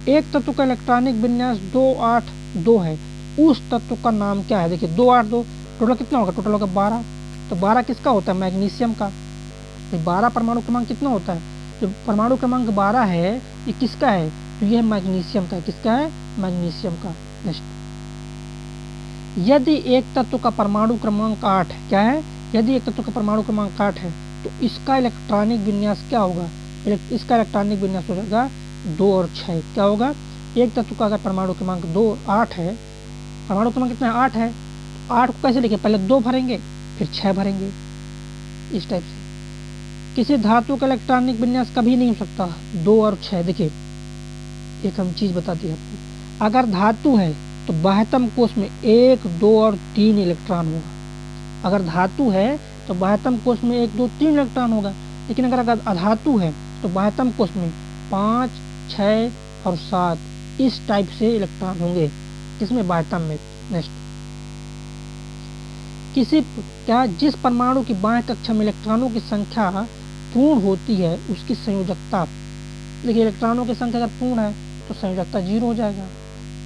A: एक तत्व का इलेक्ट्रॉनिक विन्यास 2 8 2 है, उस तत्व का नाम क्या है। देखिए 2 8 2 टोटल कितना होगा, टोटल होगा 12। तो 12 किसका होता है, मैग्नीशियम का। 12 परमाणु क्रमांक कितना होता है, जो परमाणु क्रमांक 12 है ये किसका है, तो ये है मैग्नीशियम का। किसका है, मैग्नीशियम का। नेक्स्ट, यदि एक तत्व का परमाणु क्रमांक 8 है, क्या है, यदि एक तत्व का परमाणु क्रमांक 8 है तो इसका इलेक्ट्रॉनिक विन्यास क्या होगा, इसका इलेक्ट्रॉनिक विन्यास हो जाएगा 2 और 6। क्या होगा, एक तत्व का अगर परमाणु क्रमांक 2 8 है, परमाणु क्रमांक कितना है, 8 है, तो 8 को कैसे लिखे, पहले 2 भरेंगे फिर 6 भरेंगे, इस टाइप से। किसी धातु का इलेक्ट्रॉनिक विन्यास कभी नहीं हो सकता 2 और 6। देखिए एक हम चीज़ बता दी आपको, अगर धातु है तो बाह्यतम कोष में 1 2 और 3 इलेक्ट्रॉन होगा। अगर धातु है तो बाह्यतम कोष में 1 2 3 इलेक्ट्रॉन होगा। लेकिन अगर अधातु है तो बाह्यतम कोष में 5 6 और 7 इस टाइप से इलेक्ट्रॉन होंगे, किसमें, बाह्यतम में। नेक्स्ट, किसी क्या जिस परमाणु की बाह्य कक्षा में इलेक्ट्रॉनों की संख्या पूर्ण होती है उसकी संयोजकता। देखिए इलेक्ट्रॉनों की संख्या अगर पूर्ण है तो संयोजकता 0 हो जाएगा।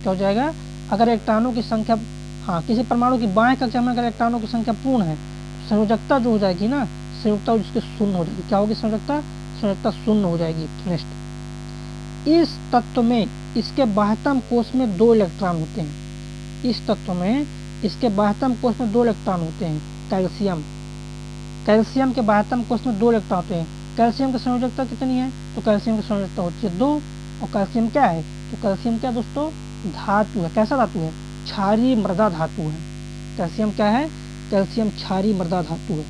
A: क्या हो जाएगा? अगर इलेक्ट्रॉनों की संख्या, हाँ, किसी परमाणु की बाएं कक्षा में अगर इलेक्ट्रॉनों की संख्या पूर्ण है, संयोजकता जो हो जाएगी ना, संयोजकता उसकी शून्य हो जाएगी। क्या होगी संयोजकता? संयोजकता शून्य हो जाएगी। नेक्स्ट, इस तत्व में इसके बाह्यतम कोष में 2 इलेक्ट्रॉन होते हैं। इस तत्व में इसके बाह्यतम कोष में 2 इलेक्ट्रॉन होते हैं। कैल्शियम के बाह्यतम कोष में 2 इलेक्ट्रॉन होते हैं। कैल्शियम की संयोजकता कितनी है? तो कैल्शियम की संयोजकता होती है 2। और कैल्शियम क्या है? तो कैल्शियम क्या दोस्तों? धातु है। कैसा धातु है? क्षारीय मृदा धातु है। कैल्शियम क्या है? कैल्शियम क्षारीय मृदा धातु है।